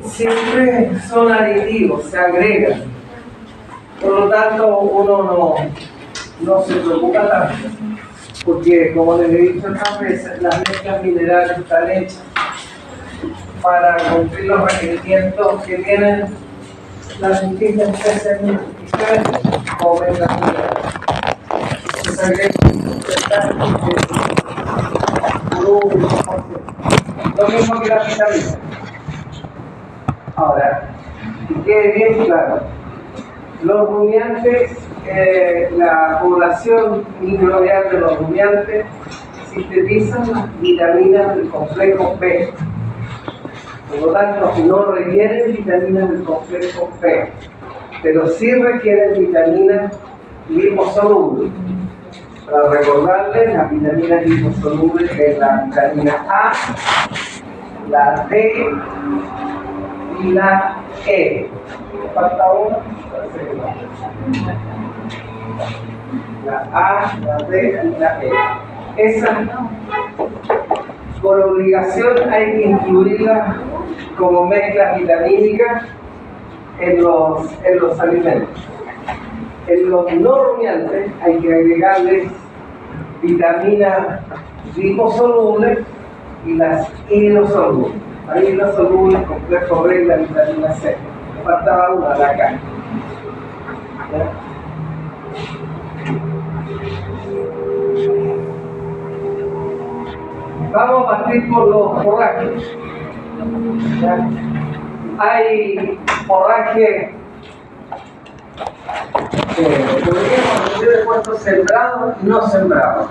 siempre son aditivos, se agregan. Por lo tanto, uno no se preocupa tanto, porque como les he dicho otras veces, las mezclas minerales están hechas para cumplir los requerimientos que tienen las distintas especies diferentes, como ven las minerales. Se agregan lo mismo que la vitamina. Ahora, que quede bien claro, los rumiantes, la población microbial de los rumiantes sintetizan las vitaminas del complejo B. Por lo tanto, no requieren vitaminas del complejo B, pero sí requieren vitaminas liposolubles. Para recordarles, las vitaminas liposolubles es la vitamina A, la D y la E. ¿Falta una? La A, la D y la E. Esa, por obligación, hay que incluirla como mezcla vitamínica en los alimentos. En los no rumiantes hay que agregarles vitaminas liposolubles y las inosolubles. Las inosolubles, complejo B y la vitamina C. Me faltaba una, la K. Vamos a partir por los forrajes. Hay forraje, podríamos decir de puestos sembrados y no sembrados.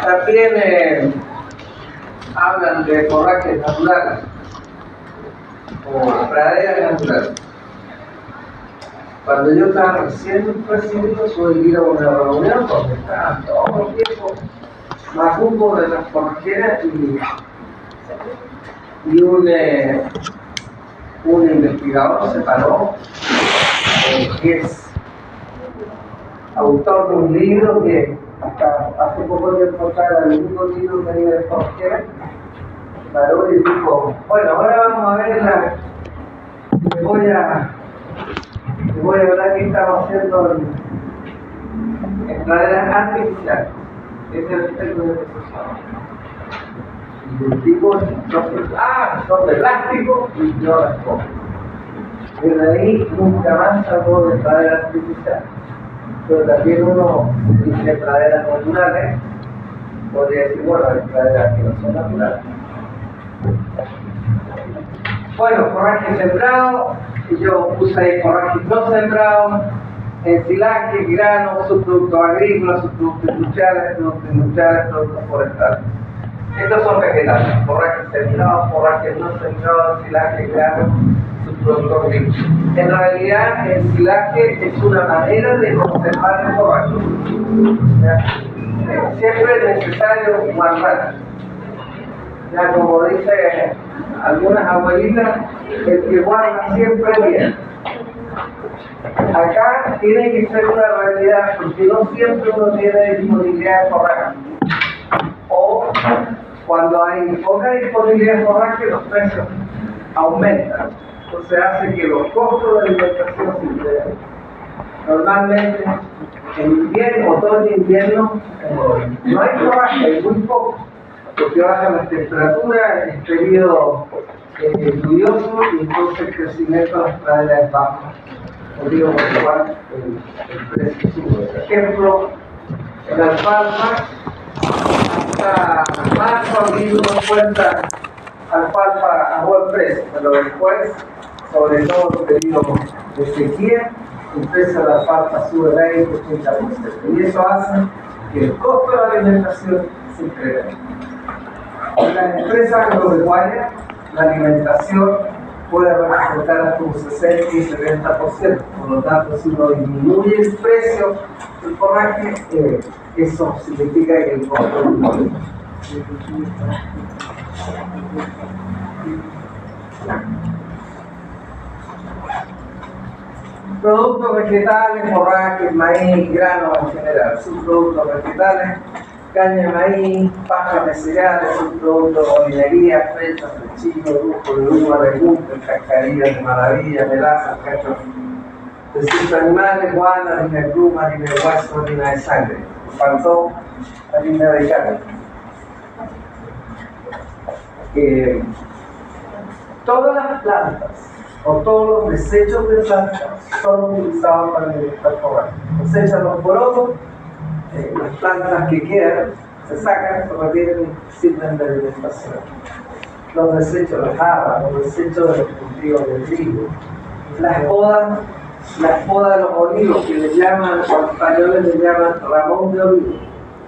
También hablan de forrajes naturales o praderas naturales. Cuando yo estaba recién recibido, tuve que ir a una reunión donde estaban todo el tiempo macumbo de las forrajeras y un investigador se paró, que es autor de un libro que hasta hace poco tiempo era el único libro que había de forrajeras, se paró y dijo: bueno, ahora vamos a ver les voy a hablar que estamos haciendo en praderas artificiales. Ese es el término que se usaba. Y el tipo son de plástico y yo las pongo. Desde ahí nunca más salgo de praderas artificiales. Pero también uno dice praderas naturales, podría decir, bueno, hay praderas que no son naturales. Bueno, forraje sembrado, yo puse ahí forraje no sembrado, ensilaje, granos, subproductos agrícolas, subproductos industriales, productos forestales. Estos son vegetales: forraje sembrado, forraje no sembrado, ensilaje, granos, subproductos agrícolas. En realidad, el ensilaje es una manera de conservar el forraje. Siempre es necesario guardar. Ya como dice algunas abuelitas, el que guarda siempre viene. Acá tiene que ser una realidad, porque no siempre uno tiene disponibilidad de forraje. O cuando hay poca disponibilidad de forraje, los precios aumentan. Entonces hace que los costos de alimentación se incrementen. Normalmente, en invierno, otoño e invierno, no hay forraje, hay muy poco, porque bajan las temperaturas, es periodo lluvioso y entonces el crecimiento de las praderas es bajo. Digo, por lo cual el precio sube. Por ejemplo, en alfalfa, hasta marzo, abril uno encuentra alfalfa a buen precio, pero después, sobre todo en el periodo de sequía, el precio de la alfalfa sube 20-30%. Y eso hace que el costo de la alimentación se incremente. En las empresas agropecuarias, la alimentación puede representar hasta un 60 y 70%. Por lo tanto, si uno disminuye el precio del forraje, eso significa que el costo disminuye. Productos vegetales, forrajes, maíz, granos en general. Subproductos vegetales caña de maíz, paja de cereales, productos de olivería, fresas, frechillo, grupo de uva, legumbres, cascarillas de maravilla, melazas, cachos, desechos animales, guana, harina de pluma, harina de hueso, harina de sangre. Faltó harina de carne. Todas las plantas o todos los desechos de plantas son utilizados para alimentar fogares. Desechan los porotos, las plantas que quedan se sacan, se retiran y sirven de alimentación. Los desechos, las habas, los desechos de los cultivos de trigo, las podas de los olivos, que le llaman, los españoles le llaman ramón de olivo.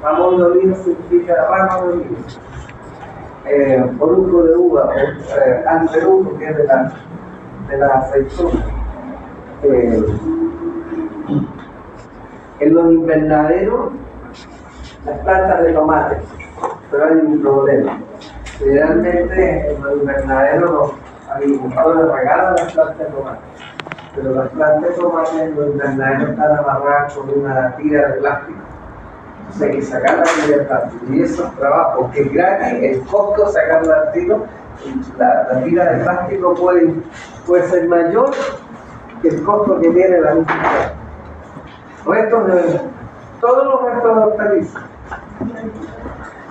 Ramón de olivo significa rama de olivo. Orujo de uva, anterujo, que es de la aceituna. En los invernaderos, las plantas de tomate, pero hay un problema. Generalmente en los invernaderos los agricultores regalan las plantas de tomate, pero las plantas de tomate en los invernaderos están amarradas con una tira de plástico. Entonces hay que sacar la tira de plástico, y eso es trabajo, porque es gratis, el costo de sacar la tira de plástico puede ser mayor que el costo que tiene la misma planta. Todos los restos de hortalizas.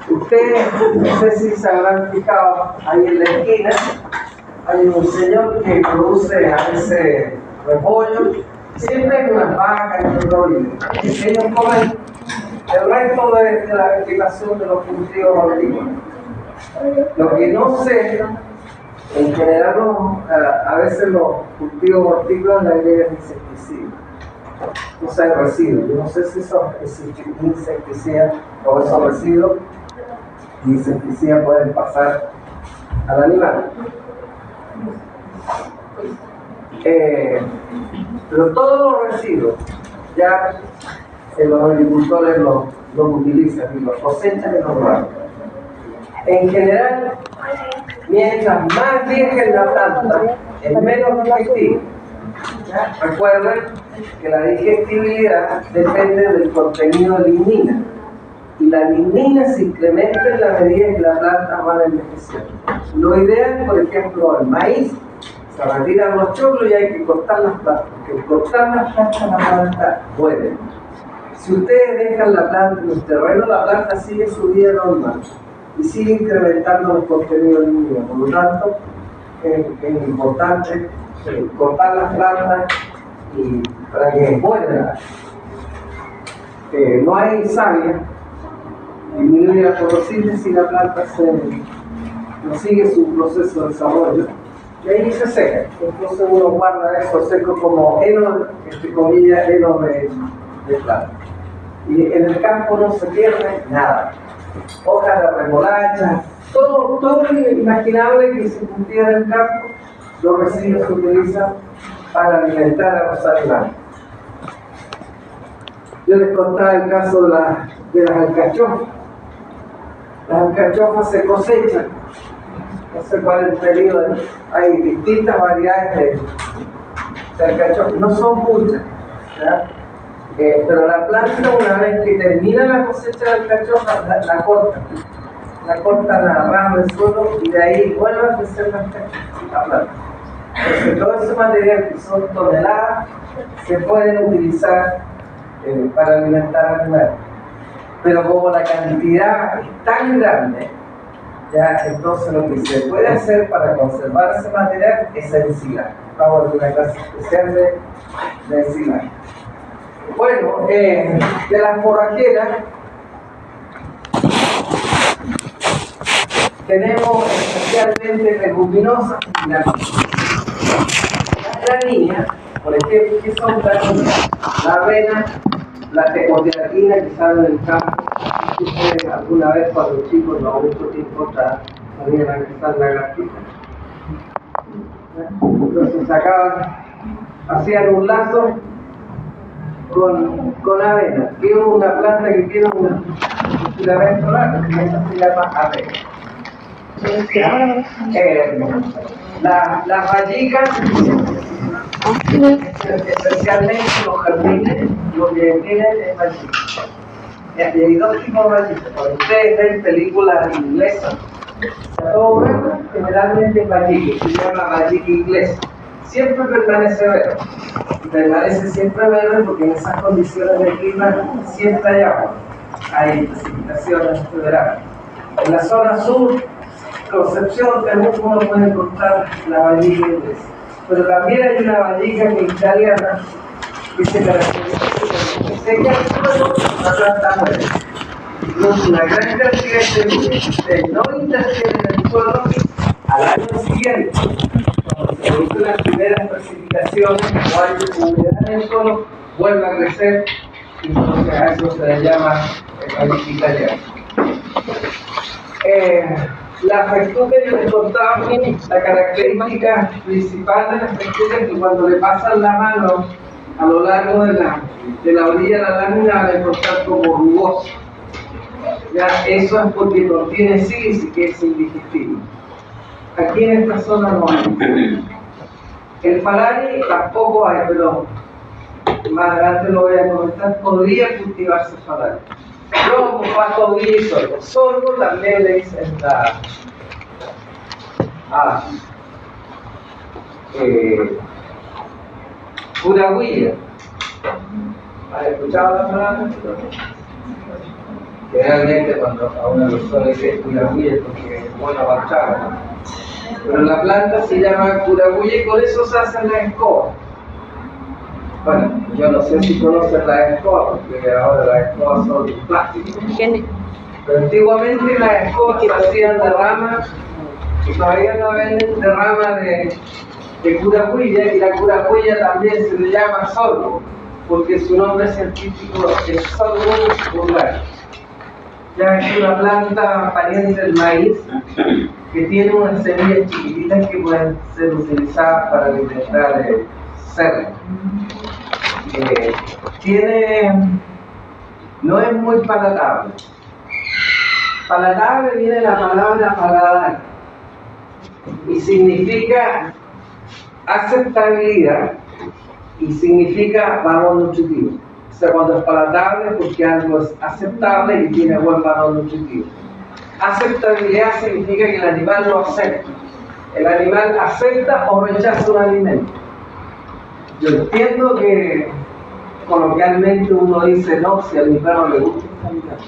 Ustedes, no sé si se habrán fijado, ahí en la esquina hay un señor que produce a veces repollo, siempre hay unas vacas y todo, y ellos comen el resto de la vegetación de los cultivos hortícolas. Lo que no sé, en general a veces los cultivos hortícolas le agregan insecticidas. No sé, residuos. Yo no sé si esos insecticidas o esos residuos de insecticidas pueden pasar al animal. Pero todos los residuos ya los agricultores los utilizan y los cosechan y los guardan. En general, mientras más vieja es la planta, es menos digestiva. Recuerden que la digestibilidad depende del contenido de lignina, y la lignina se incrementa en la medida que la planta va envejeciendo. Lo ideal, por ejemplo, el maíz, se retiran los choclos y hay que cortar las plantas, porque al cortar las plantas la planta muere. Si ustedes dejan la planta en el terreno, la planta sigue su vida normal y sigue incrementando el contenido de lignina. Por lo tanto, es importante cortar las plantas y para que mueran. No hay savia, disminuye la fotosíntesis y la planta no sigue su proceso de desarrollo. Y ahí se seca. Entonces uno guarda eso seco como heno, entre comillas, heno de planta. Y en el campo no se pierde nada. Hojas de remolacha, todo lo imaginable que se cultiva en el campo, los residuos se utilizan para alimentar a los animales. Yo les contaba el caso de las alcachofas. Las alcachofas se cosechan. No sé cuál es el periodo. Hay distintas variedades de alcachofas. No son muchas, ¿verdad? Pero la planta, una vez que termina la cosecha de alcachofas, la cortan. La cortan a ras del suelo y de ahí vuelve a crecer la planta. Entonces, todo ese material, que son toneladas, se pueden utilizar para alimentar animales. Pero como la cantidad es tan grande, ya entonces lo que se puede hacer para conservar ese material es ensilar. Vamos a ver una clase especial de ensilar. Bueno, de las forrajeras tenemos especialmente leguminosas y gramíneas. Las gramíneas, por ejemplo, ¿qué son gramíneas? La avena, la tecoteatina que sale del campo. Ustedes alguna vez cuando chicos, no mucho tiempo atrás, sabían a cazar lagartijas. Entonces hacían un lazo con avena, que es una planta que tiene un filamento largo, que esa se llama avena. Las vallicas, especialmente los jardines, lo que tienen es vallicas. Y hay dos tipos de vallitas. Cuando ustedes ven películas inglesas, todo verde, generalmente es vallique, se llama vallique inglés. Siempre permanece verde. Permanece siempre verde porque en esas condiciones de clima siempre hay agua. Hay precipitaciones en verano. En la zona sur, Concepción, Temuco, uno puede encontrar la vallica inglesa. Pero también hay una vallica que es italiana que se caracteriza por seca el suelo, la planta muere. Incluso una gran cantidad de semillas que ustedes no interfieren en el suelo, al año siguiente, cuando se producen las primeras precipitaciones o hay humedad en el suelo, vuelve a crecer, y entonces a eso se le llama vallica italiana. La fractura que yo les contaba, la característica principal de la fractura es que cuando le pasan la mano a lo largo de la orilla de la lámina van a encontrar como rugoso. Ya, eso es porque contiene sílice, que es indigestible. Aquí en esta zona no hay. El falari tampoco hay, pero más adelante lo voy a comentar, podría cultivarse falari. Yo comparto guilla y sorgo. Sorgo también le dicen pura guilla. ¿Has escuchado la palabra? Generalmente cuando a una persona dice curaguilla es porque es buena para echar, ¿no? Pero la planta se llama curaguilla y con eso se hacen las escobas. Bueno, yo no sé si conocen las escobas, porque ahora las escobas son de plástico. Pero antiguamente las escobas se hacían de ramas y todavía no venden de ramas de curaguilla, y la curaguilla también se le llama sorgo, porque su nombre científico es sorgo vulgaris. Ya es una planta pariente del maíz que tiene unas semillas chiquititas que pueden ser utilizadas para alimentar cerdo. No es muy palatable. Palatable viene de la palabra paladar y significa aceptabilidad y significa valor nutritivo. O sea, cuando es palatable, porque algo es aceptable y tiene buen valor nutritivo. Aceptabilidad significa que el animal lo acepta. El animal acepta o rechaza un alimento. Yo entiendo que coloquialmente uno dice, no, si a mi perro le gusta esta alimento.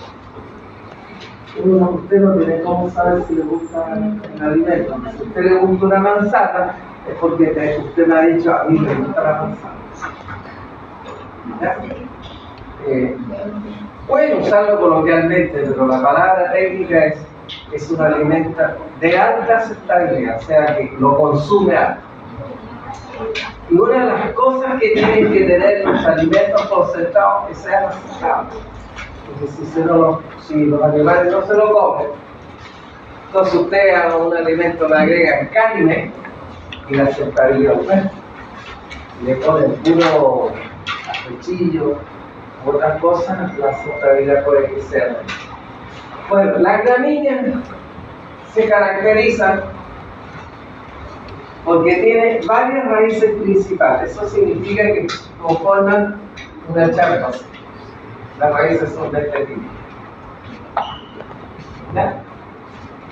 Usted no tiene cómo saber si le gusta el alimento. Si a usted le gusta una manzana, es porque usted me ha dicho, a mí me gusta la manzana. ¿Ya? Pueden usarlo coloquialmente, pero la palabra técnica es un alimento de alta aceptabilidad, o sea que lo consume alto. Y una de las cosas que tienen que tener los alimentos concentrados es que sean aceptables. Porque si los animales no se lo comen, entonces usted a un alimento le agrega carne y la aceptabilidad aumenta. Le ponen puro cuchillo, otras cosas, la aceptabilidad puede crecer. Bueno, las gramíneas se caracterizan porque tiene varias raíces principales. Eso significa que conforman una chapa. Las raíces son de este tipo. ¿Ya?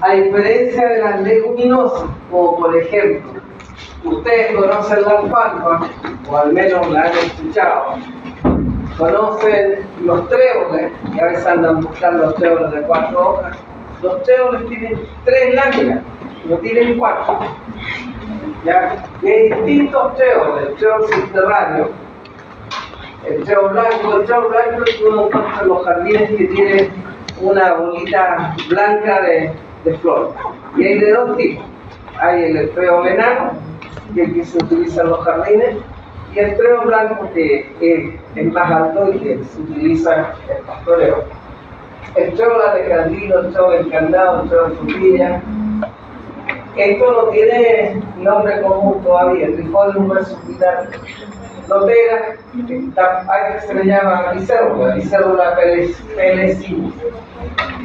A diferencia de las leguminosas, como por ejemplo, ustedes conocen la alfalfa, o al menos la han escuchado, conocen los tréboles, y a veces andan buscando los tréboles de 4 hojas. Los tréboles tienen 3 láminas, no tienen 4. ¿Ya? Y hay distintos tréboles, el trébol subterráneo, el trébol blanco que uno encuentra en los jardines que tiene una bolita blanca de flor. Y hay de 2 tipos. Hay el trébol enano, que es el que se utiliza en los jardines, y el trébol blanco, que es más alto y que se utiliza en el pastoreo. El trébol alejandrino, el trébol encandado, el trébol frutilla. Esto no tiene nombre común todavía, el Trifolium versus Notera, hay que se le llama Licérula pelecina.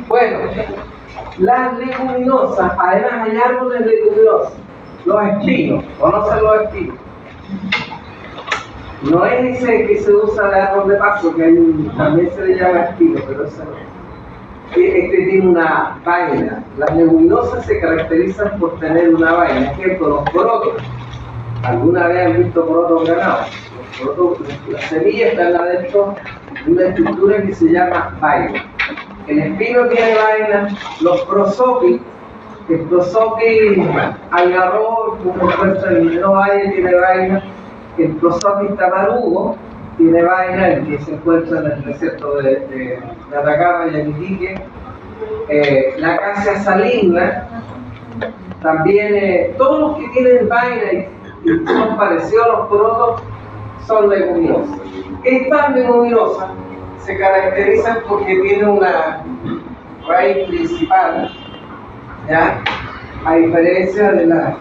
Bueno, las leguminosas, además hay árboles leguminosos, los espinos, ¿conocen los espinos? No es ese que se usa de árbol de paso, que también se le llama espino, pero ese no. Este tiene una vaina. Las leguminosas se caracterizan por tener una vaina. Ejemplo, los porotos. ¿Alguna vez han visto porotos granados? Los porotos, las semillas están adentro de una estructura que se llama vaina. El espino tiene vaina. Los prosopis, el prosopis algarrobo, como encuentra en el valle, tiene vaina. El prosopis tamarugo tiene vaina, el que se encuentra en el desierto de Atacama y en Iquique. La acacia saligna, también todos los que tienen vaina y son parecidos a los porotos son leguminosas. Estas leguminosas se caracterizan porque tienen una raíz principal, ¿ya? A diferencia de la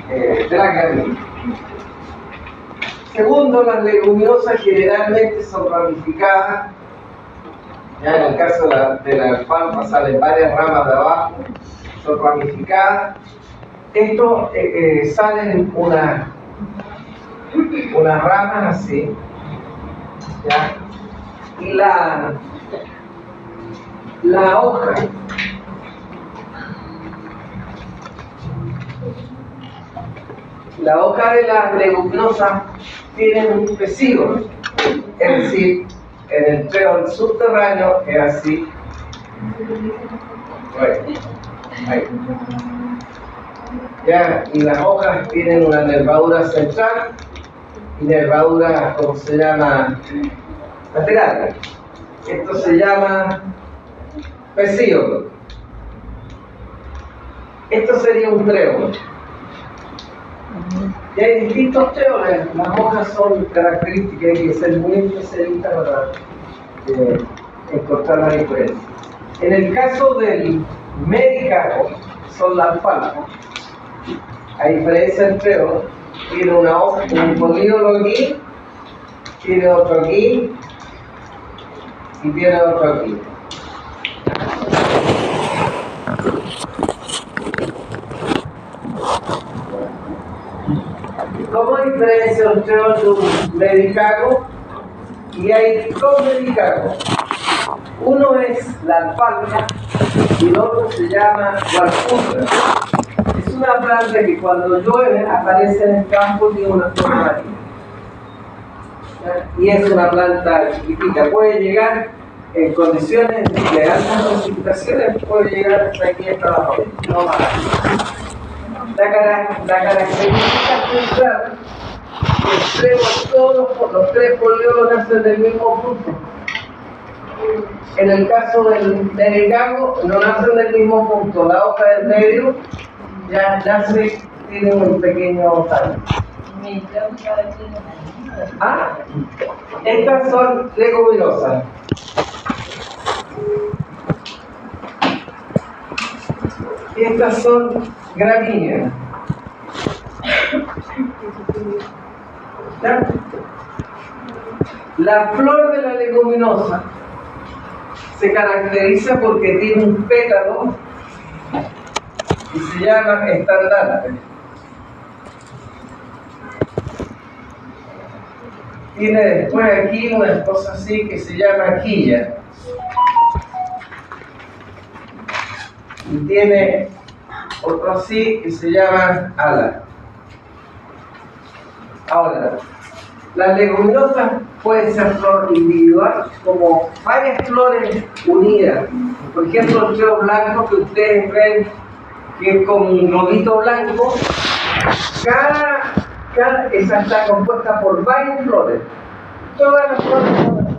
gramínea. Segundo, las leguminosas generalmente son ramificadas. Ya en el caso de la alfalfa salen varias ramas de abajo, son ramificadas. Esto salen unas ramas así, ¿ya? Y la hoja de las leguminosas tiene un pecíolo, es decir, en el trébol subterráneo es así. Bueno, ahí. Ya, y las hojas tienen una nervadura central y nervadura, ¿cómo se llama? Lateral. Esto se llama pecíolo. Esto sería un trébol. Y hay distintos tréboles. Las hojas son características, hay que ser muy especialista para encontrar la diferencia. En el caso del medicago, son las alfalfa. A diferencia del trébol, tiene una hoja, un polígono aquí, tiene otro aquí y tiene otro aquí. ¿Cómo diferencia un trébol de un medicago? Y hay dos medicagos. Uno es la alfalfa y el otro se llama gualpulga. Es una planta que cuando llueve aparece en el campo y tiene una flor amarilla. Y es una planta chiquitita, puede llegar en condiciones de altas precipitaciones, puede llegar hasta aquí hasta abajo, no más. La característica central es que los tres poliolos nacen del mismo punto. En el caso del medicago no nacen del mismo punto, la hoja del medio ya nace, tiene un pequeño tallo. Estas son leguminosas. Y estas son gramíneas. ¿Ya? La flor de la leguminosa se caracteriza porque tiene un pétalo y se llama estandarte. Tiene después aquí una cosa así que se llama quilla. Y tiene otro así que se llama ala. Ahora, las leguminosas pueden ser flor individual, como varias flores unidas. Por ejemplo, el trébol blanco que ustedes ven, que es como un globito blanco, esa está compuesta por varias flores. Todas las flores son así.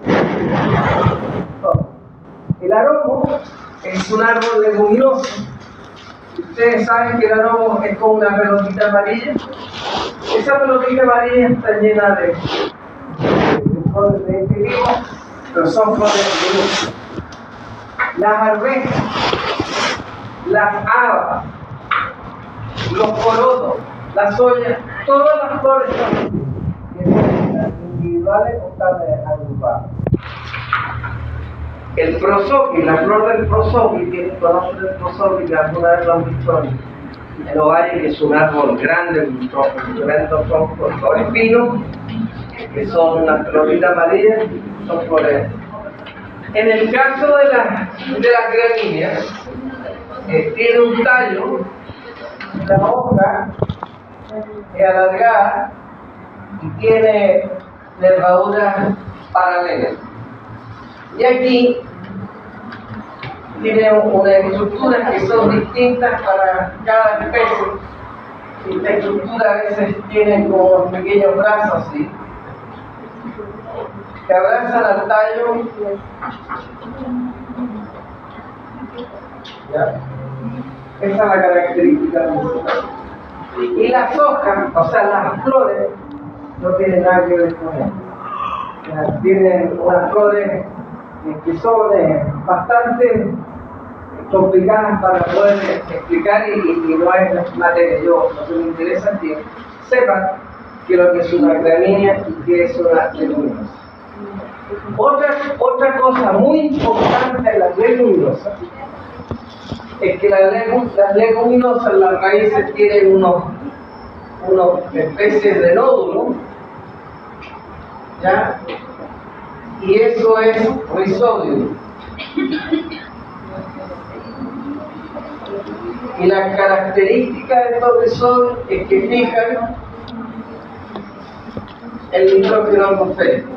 El aromo es un árbol leguminoso. Ustedes saben que el aromo es como una pelotita amarilla. Esa pelotita amarilla está llena de flores de este tipo, pero son flores de luz. Las arvejas, las habas, los porotos, las ollas, todas las flores son individuales o están agrupadas. El prosopi, la flor del prosopi, ¿conocen el prosopi? Que alguna vez lo han visto el ovalle, que es un árbol grande, con tremendos troncos, flores pinos, que son unas floritas amarillas, son flores. En el caso de las gramíneas, tiene un tallo, la hoja es alargada y tiene nervaduras paralelas. Y aquí tiene unas estructuras que son distintas para cada especie. Esta estructura a veces tiene como pequeños brazos así, que abrazan al tallo. ¿Ya? Esa es la característica principal. Y las hojas, o sea, las flores, no tienen nada que ver con eso. Tienen unas flores que son bastante complicadas para poder explicar y no es materia. Lo que me interesa es que sepan que lo que es una gramínea y que es una leguminosa. Otra cosa muy importante en las leguminosas es que las leguminosas, las raíces tienen unos especies de nódulos, ¿ya? Y eso es rizodium. Y la característica de estos rizodium es que fijan el nitrógeno atmosférico.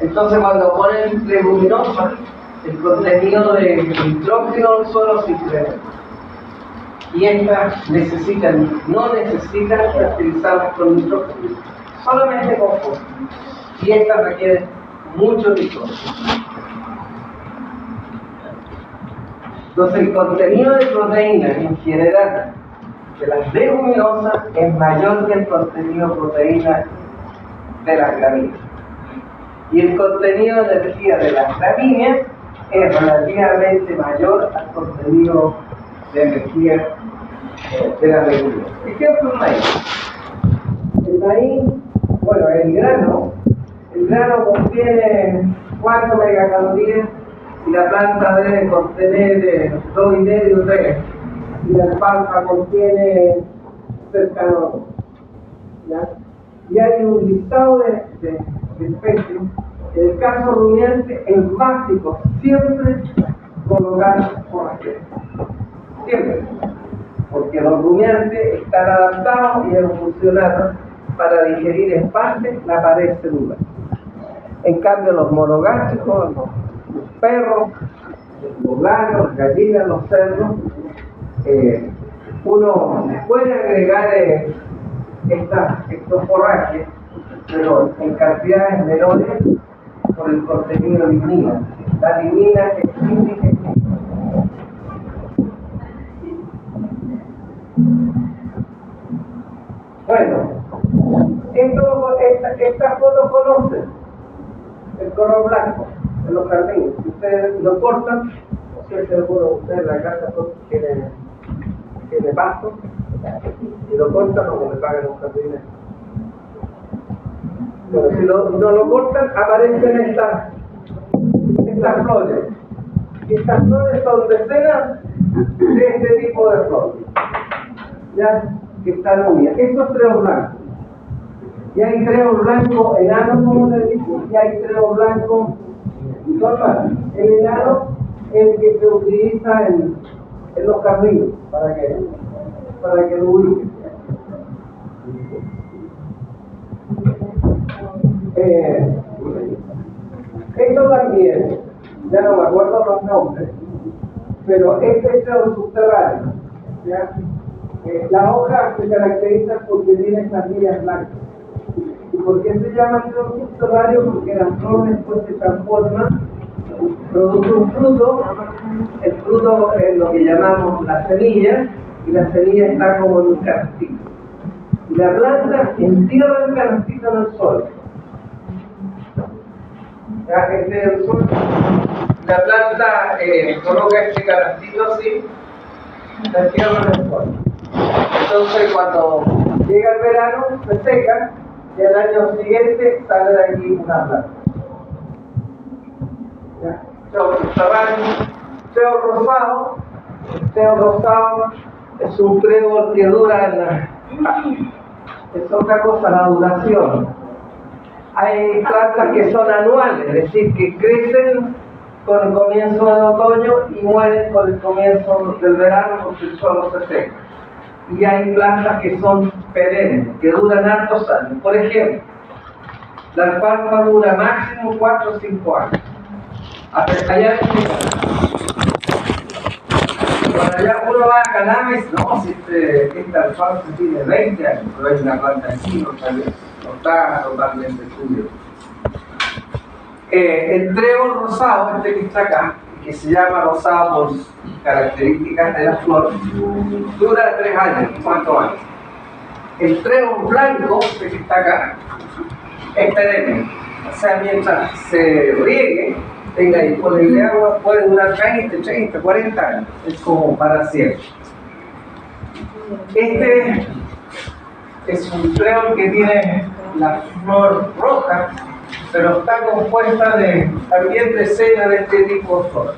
Entonces, cuando ponen leguminosa, el contenido de nitrógeno del suelo se incrementa. Y estas no necesitan fertilizarlas con nitrógeno, solamente con fósforo. Y estas requieren mucho nitrógeno. Entonces, el contenido de proteínas en general de las leguminosas es mayor que el contenido de proteínas de las gramíneas. Y el contenido de energía de las gramíneas es relativamente mayor al contenido de energía de las leguminosas. Ejemplo, el maíz. El maíz, bueno, el grano contiene 4 megacalorías y la planta debe contener 2,5 o 3. Y la alfalfa contiene cercano a 2. ¿Ya? Y hay un listado de especies. En el caso rumiante, es básico siempre colocar forrajeros. Siempre. Porque los rumiantes están adaptados y evolucionaron para digerir en parte la pared celular. En cambio, los monogástricos, los perros, los gallos, las gallinas, los cerdos, uno puede agregar estos forrajes, pero en cantidades menores por el contenido de lignina. La lignina es química. Bueno, esta foto conoce el color blanco de los jardines. Si ustedes lo cortan, o si se lo pueden ustedes en la casa tiene pasto, y lo cortan o le pagan los jardines. Pero si no lo cortan, aparecen estas flores. Y estas flores son decenas de este tipo de flores, ya que están unidas. Estos treos blancos. Y hay treos blancos enanos, como les dije, y hay treos blancos normales. El enano es el que se utiliza en los caminos para que lo ubiquen. Esto también, ya no me acuerdo los nombres, pero este es el subterráneo, ¿ya? Las hojas se caracterizan porque tienen estas líneas blancas. ¿Y por qué se llama el subterráneo? Porque las flores después se transforman, produce un fruto, el fruto es lo que llamamos la semilla, y la semilla está como en un canastito. Y la planta entierra el canastito en el suelo. Ya, este es el suelo. La planta coloca este canastito así, la entierra en el suelo. Entonces, cuando llega el verano, se seca y al año siguiente sale de aquí una planta. Teo rosado Es un trébol que dura, es otra cosa la duración. Hay plantas que son anuales, es decir, que crecen con el comienzo del otoño y mueren con el comienzo del verano porque el suelo se seca. Y hay plantas que son perennes, que duran hartos años. Por ejemplo, la alfalfa dura máximo 4 o 5 años. Hasta allá cuando allá uno va a Canadá y dice, no, si esta alfalfa tiene 20 años, pero hay una planta aquí, no está totalmente estudiado. El trébol rosado, este que está acá, que se llama rosado por características de la flor, dura 3 años, 4 años. El trébol blanco, este que está acá, es perenne. O sea, mientras se riegue, tenga disponible agua, puede durar 20, 30, 40 años. Es como para siempre. Este es un trébol que tiene la flor roja, pero está compuesta también de cera de este tipo de flor.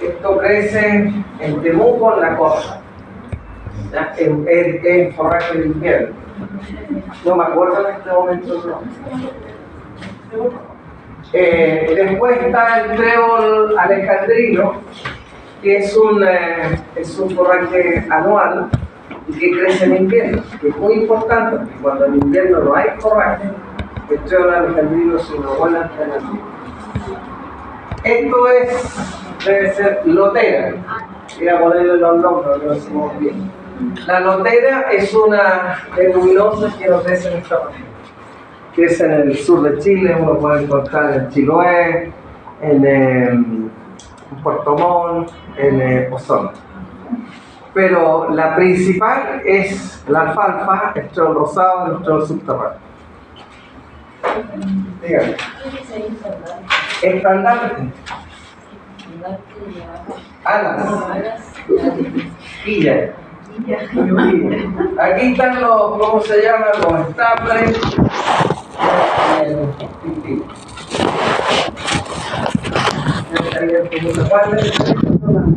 Esto crece en Temuco, en la costa, en forraje de invierno. No me acuerdo en este momento el nombre. Después está el trébol alejandrino, que es un forraje anual y que crece en invierno, que es muy importante porque cuando en invierno no hay forraje, el trébol alejandrino es una buena alternativa. Esto debe ser lotera. Voy a ponerle los nombres, porque lo hacemos bien. La lotera es una leguminosa que no crece en esta región. Crece en el sur de Chile, uno puede encontrar en Chiloé, en Puerto Montt, en Osorno. Pero la principal es la alfalfa, el trébol rosado y el trébol subterráneo. Dígame. Estandarte. Alas. Quilla. Aquí están los, ¿cómo se llaman? Los estaples. ¿Cuáles son las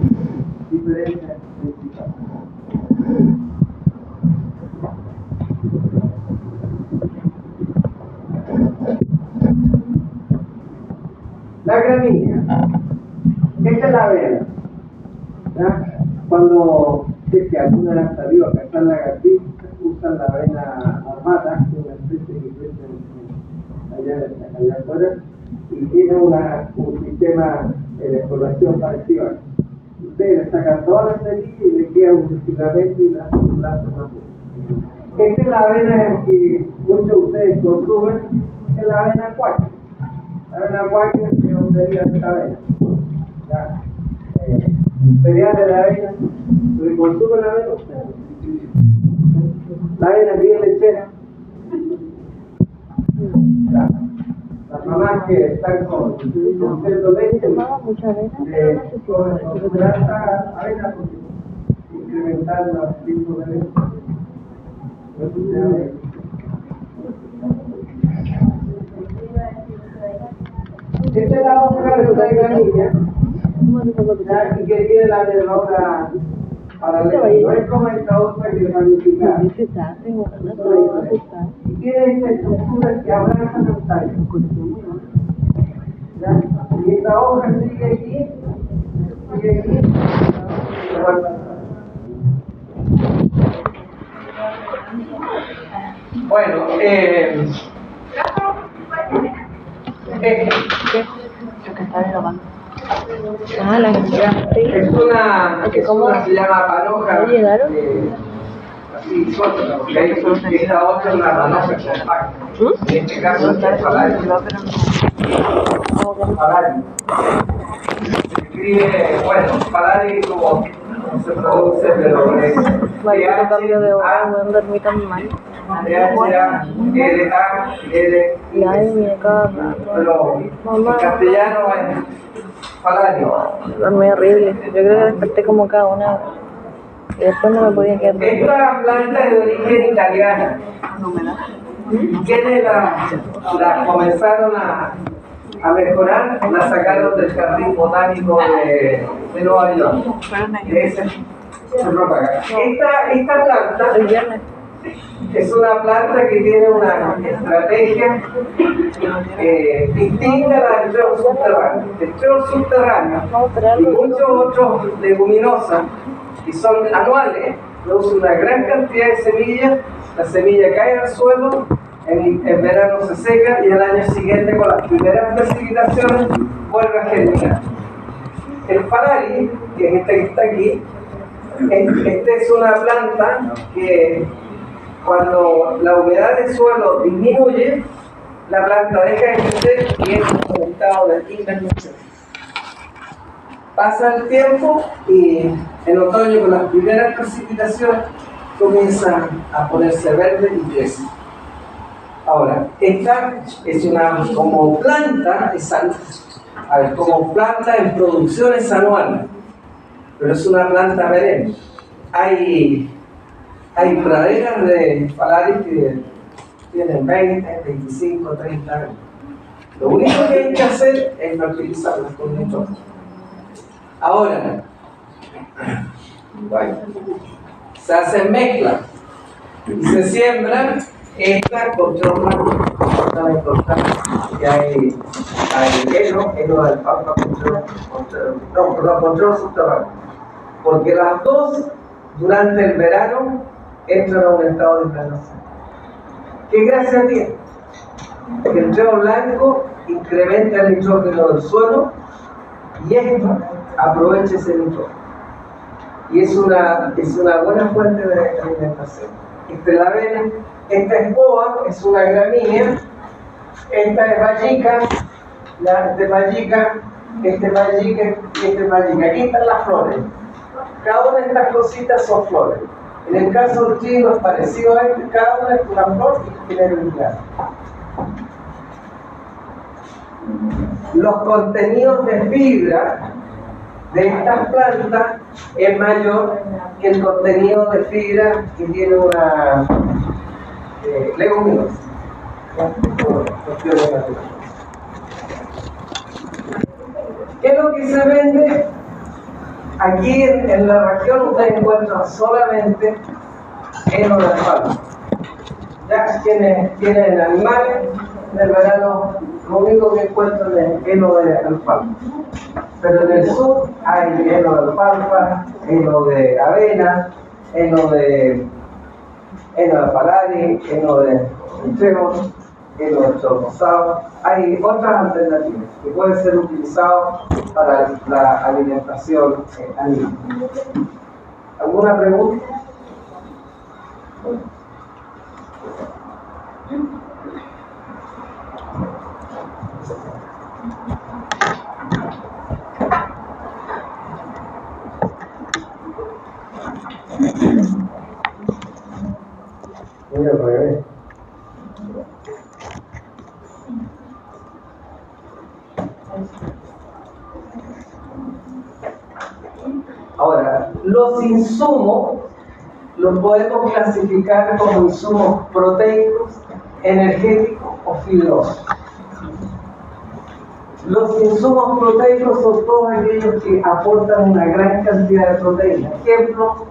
diferencias principales? La gramínea. Esta es la avena. Cuando que alguna vez salió a cazar lagartijas, usan la avena armata, que es una especie que crece allá afuera, y tiene un sistema de exploración parecido. Ustedes le sacan todas las semillas y le queda un filamento y las hacen más puras. Esta es la avena que muchos de ustedes consumen, es la avena cuáquera. La avena cuáquera es un cereal de esta avena. Cereales de avena, se consume la avena ustedes. La avena bien lechera. Las mamás que están con cerdo leche, mucha avena, avena incrementar los tipos de leche. Esta es la hoja de una gramínea, y que tiene la nervadura paralela. No es como esta hoja que es ramificada. Y tiene esta estructura que abraza el tallo. Y esta hoja sigue aquí, Bueno, es una se llama panoja. Así, suelta, porque ahí esta otra es una panoja compacta. En este caso es paladio. Paladio. Se escribe, bueno, paladio como se produce, pero es pero en castellano es paladio. Es muy horrible. Yo creo que desperté como cada una y después no me podía quedar dormida. Esta planta es de origen italiana. ¿Quiénes la comenzaron a mejorar? La sacaron del jardín botánico de Nueva York. Se propaga. Esta planta El viernes. es una planta que tiene una estrategia distinta a la del trébol subterráneo. El trébol subterráneo y muchos otros leguminosas que son anuales producen una gran cantidad de semillas. La semilla cae al suelo, en verano se seca y al año siguiente, con las primeras precipitaciones, vuelve a germinar. El Falari, que es este que está aquí, esta es una planta que cuando la humedad del suelo disminuye, la planta deja de crecer y es un estado de invernación. Pasa el tiempo y en otoño, con las primeras precipitaciones, comienza a ponerse verde y crece. Ahora, esta es una, como planta, como planta en producciones anuales, pero es una planta perenne. Hay praderas de Falari que tienen 20, 25, 30 años. Lo único que hay que hacer es fertilizarlas con nitrógeno. Ahora, se hacen mezclas y se siembran esta control tan importante que hay heno de alfalfa, control subterráneo. Porque las dos durante el verano entran a un estado de invernación. ¿Qué gracia tiene? Que el trébol blanco incrementa el nitrógeno del suelo y esto aprovecha ese nitrógeno. Y es una buena fuente de alimentación. Esta es la avena, esta es boa, es una gramínea, esta es vallica, este es vallica, este es vallica y este es vallica. Aquí están las flores. Cada una de estas cositas son flores. En el caso del trigo es parecido a este, cada una es una flor y tiene un grano. Los contenidos de fibra de estas plantas es mayor que el contenido de fibra que tiene una leguminosa. ¿Qué es lo que se vende? Aquí en la región ustedes encuentran solamente heno de alfalfa. Ya quienes tienen animales, en el verano lo único que encuentran es heno de alfalfa. Pero en el sur hay heno de alfalfa, heno de avena, heno de Falari, heno de trébol, heno de rosado. Hay otras alternativas que pueden ser utilizadas para la alimentación animal. ¿Alguna pregunta? Mira, al revés. Ahora, los insumos los podemos clasificar como insumos proteicos, energéticos o fibrosos. Los insumos proteicos son todos aquellos que aportan una gran cantidad de proteínas. Ejemplo,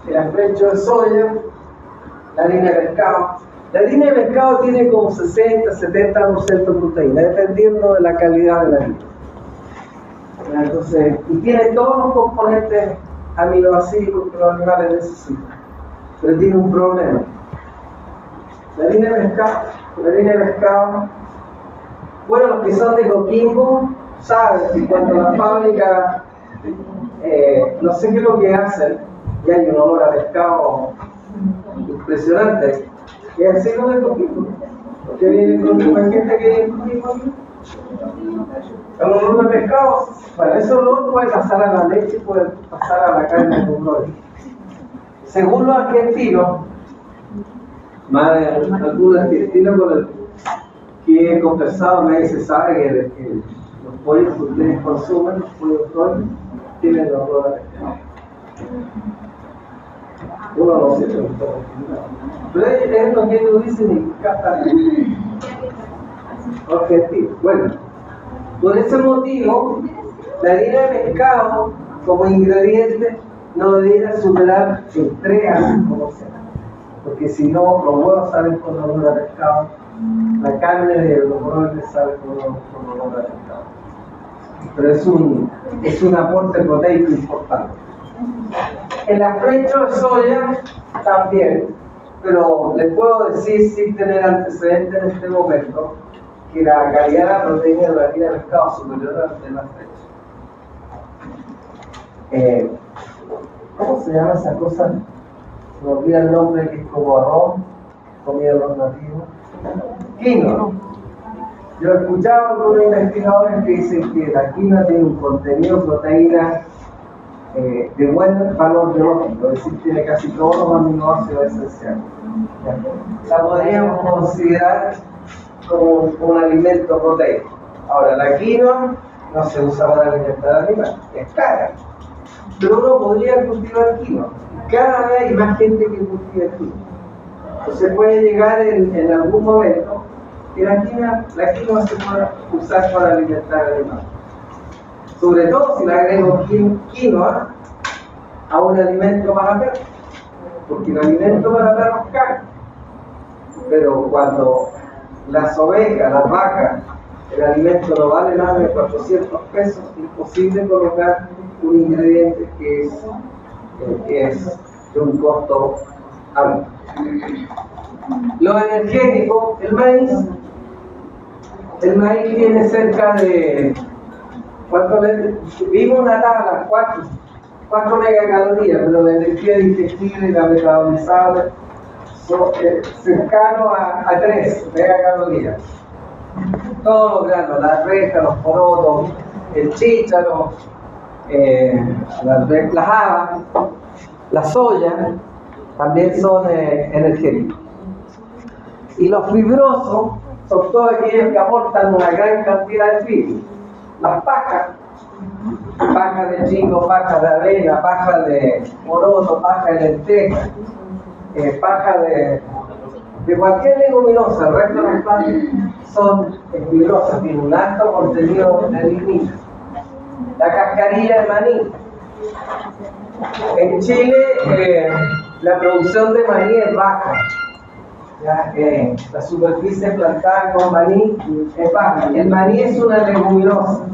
el afrecho de soya, la harina de pescado. La harina de pescado tiene como 60-70% de proteína, dependiendo de la calidad de la harina. Entonces, y tiene todos los componentes aminoácidos que los animales necesitan. Pero tiene un problema. La harina de pescado, bueno, los que son de Coquimbo saben que cuando la fábrica, no sé qué es lo que hacen, y hay un olor a pescado impresionante, y así lo de Coquimbo, porque viene con hay gente que viene con Coquimbo. El olor de pescado, bueno, ese olor puede pasar a la leche y puede pasar a la carne con olor. Según los argentinos, más de algunos argentinos con el que he conversado me dice, sabe que los pollos que ustedes consumen, los pollos pollos, tienen olor a pescado. Uno no se pregunta. Pero es lo que ellos dicen y captan objetivo. Bueno, por ese motivo, la harina de pescado como ingrediente no debiera superar el 3 a 5%. Porque si no, los huevos salen con olor a pescado, la carne de los broiles sale con olor a pescado. Pero es un aporte proteico importante. El afrecho de soya también, pero les puedo decir sin tener antecedentes en este momento que la calidad de la proteína de la harina de pescado es superior al afrecho. ¿Cómo se llama esa cosa? Se me olvida el nombre, que es como arroz, comida de los nativos. Quinoa. Yo he escuchado a algunos investigadores que dicen que la quinoa tiene un contenido de proteína de buen valor biológico, es decir, tiene casi todos los aminoácidos esenciales. La podríamos considerar como un alimento proteico. Ahora, la quinoa no se usa para alimentar animales, es cara. Pero uno podría cultivar quinoa. Cada vez hay más gente que cultiva quinoa. Entonces puede llegar en algún momento que la quinoa se pueda usar para alimentar animales. Sobre todo si le agrego quinoa a un alimento para perros. Porque el alimento para perros es caro. Pero cuando las ovejas, las vacas, el alimento no vale más de 400 pesos, es imposible colocar un ingrediente que es de un costo alto. Lo energético, el maíz tiene cerca de, vimos una tabla, 4 megacalorías, pero la energía digestible y la metabolizable son cercanos a 3 megacalorías. Todos los granos, la arveja, los porotos, el chícharo, las habas, la soya, también son energéticos. Y los fibrosos son todos aquellos que aportan una gran cantidad de fibra. Las pajas de trigo, pajas de avena, pajas de poroto, pajas de lenteja, pajas de cualquier leguminosa. El resto de las plantas son fibrosas, tienen un alto contenido de lignina. La cascarilla de maní. En Chile la producción de maní es baja. La superficie plantada con maní es baja. El maní es una leguminosa.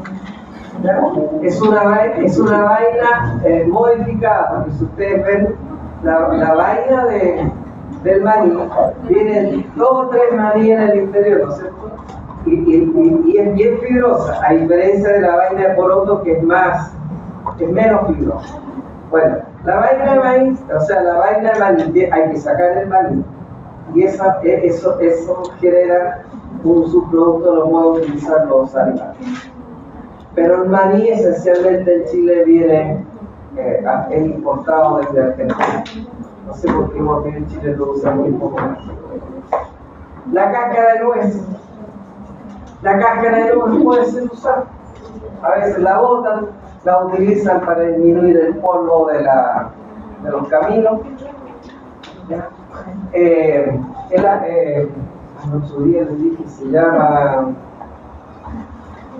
Es una vaina modificada, porque si ustedes ven la vaina del maní, vienen 2 o 3 maní en el interior, ¿no es cierto? Y es bien fibrosa, a diferencia de la vaina de poroto, que es menos fibrosa. Bueno, la vaina de maíz, o sea, la vaina de maní, hay que sacar el maní, y eso genera un subproducto, lo pueden utilizar los animales. Pero el maní esencialmente en Chile es importado desde Argentina. No sé por qué en Chile lo usan muy poco más. La cáscara de nuez. La cáscara de nuez puede ser usada. A veces la botan, la utilizan para disminuir el polvo de los caminos. El otro día les dije que se llama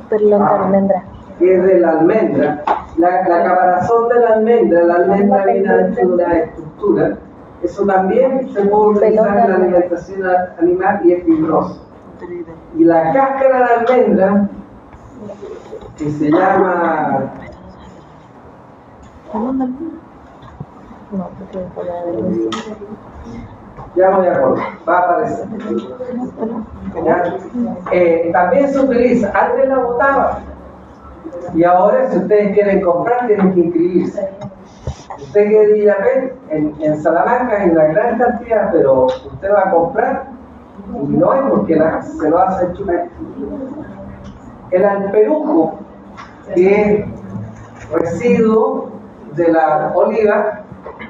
perlón de almendra. Que es de la almendra. La caparazón de la almendra viene dentro de una estructura. Eso también se puede utilizar en la alimentación animal y es fibroso. Y la cáscara de almendra, que se llama... No, porque voy a ver. Ya voy a acordar, va a aparecer. También se utiliza, antes la botaba, y ahora si ustedes quieren comprar tienen que inscribirse. Usted quiere Villapén, en Salamanca hay una gran cantidad, pero usted va a comprar y no es porque se lo hace chupar. El alperujo, que es residuo de la oliva,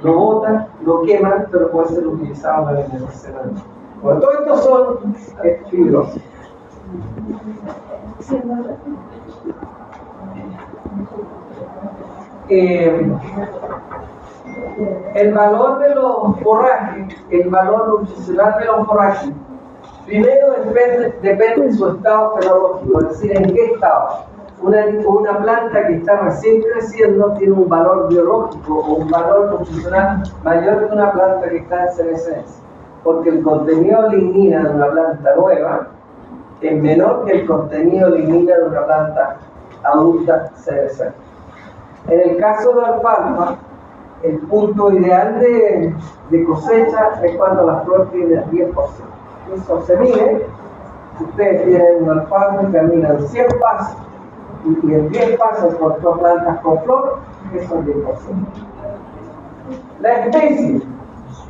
lo botan, lo queman, pero puede ser utilizado para la alimentación. Bueno, todo esto son fibrosos. El valor de los forrajes, el valor nutricional de los forrajes, primero depende de su estado fenológico, es decir, en qué estado. una planta que está recién creciendo tiene un valor biológico o un valor nutricional mayor que una planta que está en senescencia, porque el contenido lignina de una planta nueva es menor que el contenido lignina de una planta adulta senescente. En el caso de la alfalfa, el punto ideal de cosecha es cuando la flor tiene el 10%. Eso se mide. Ustedes tienen una alfalfa y caminan 100 pasos y en 10 pasos por dos plantas con flor, eso es 10%. La especie,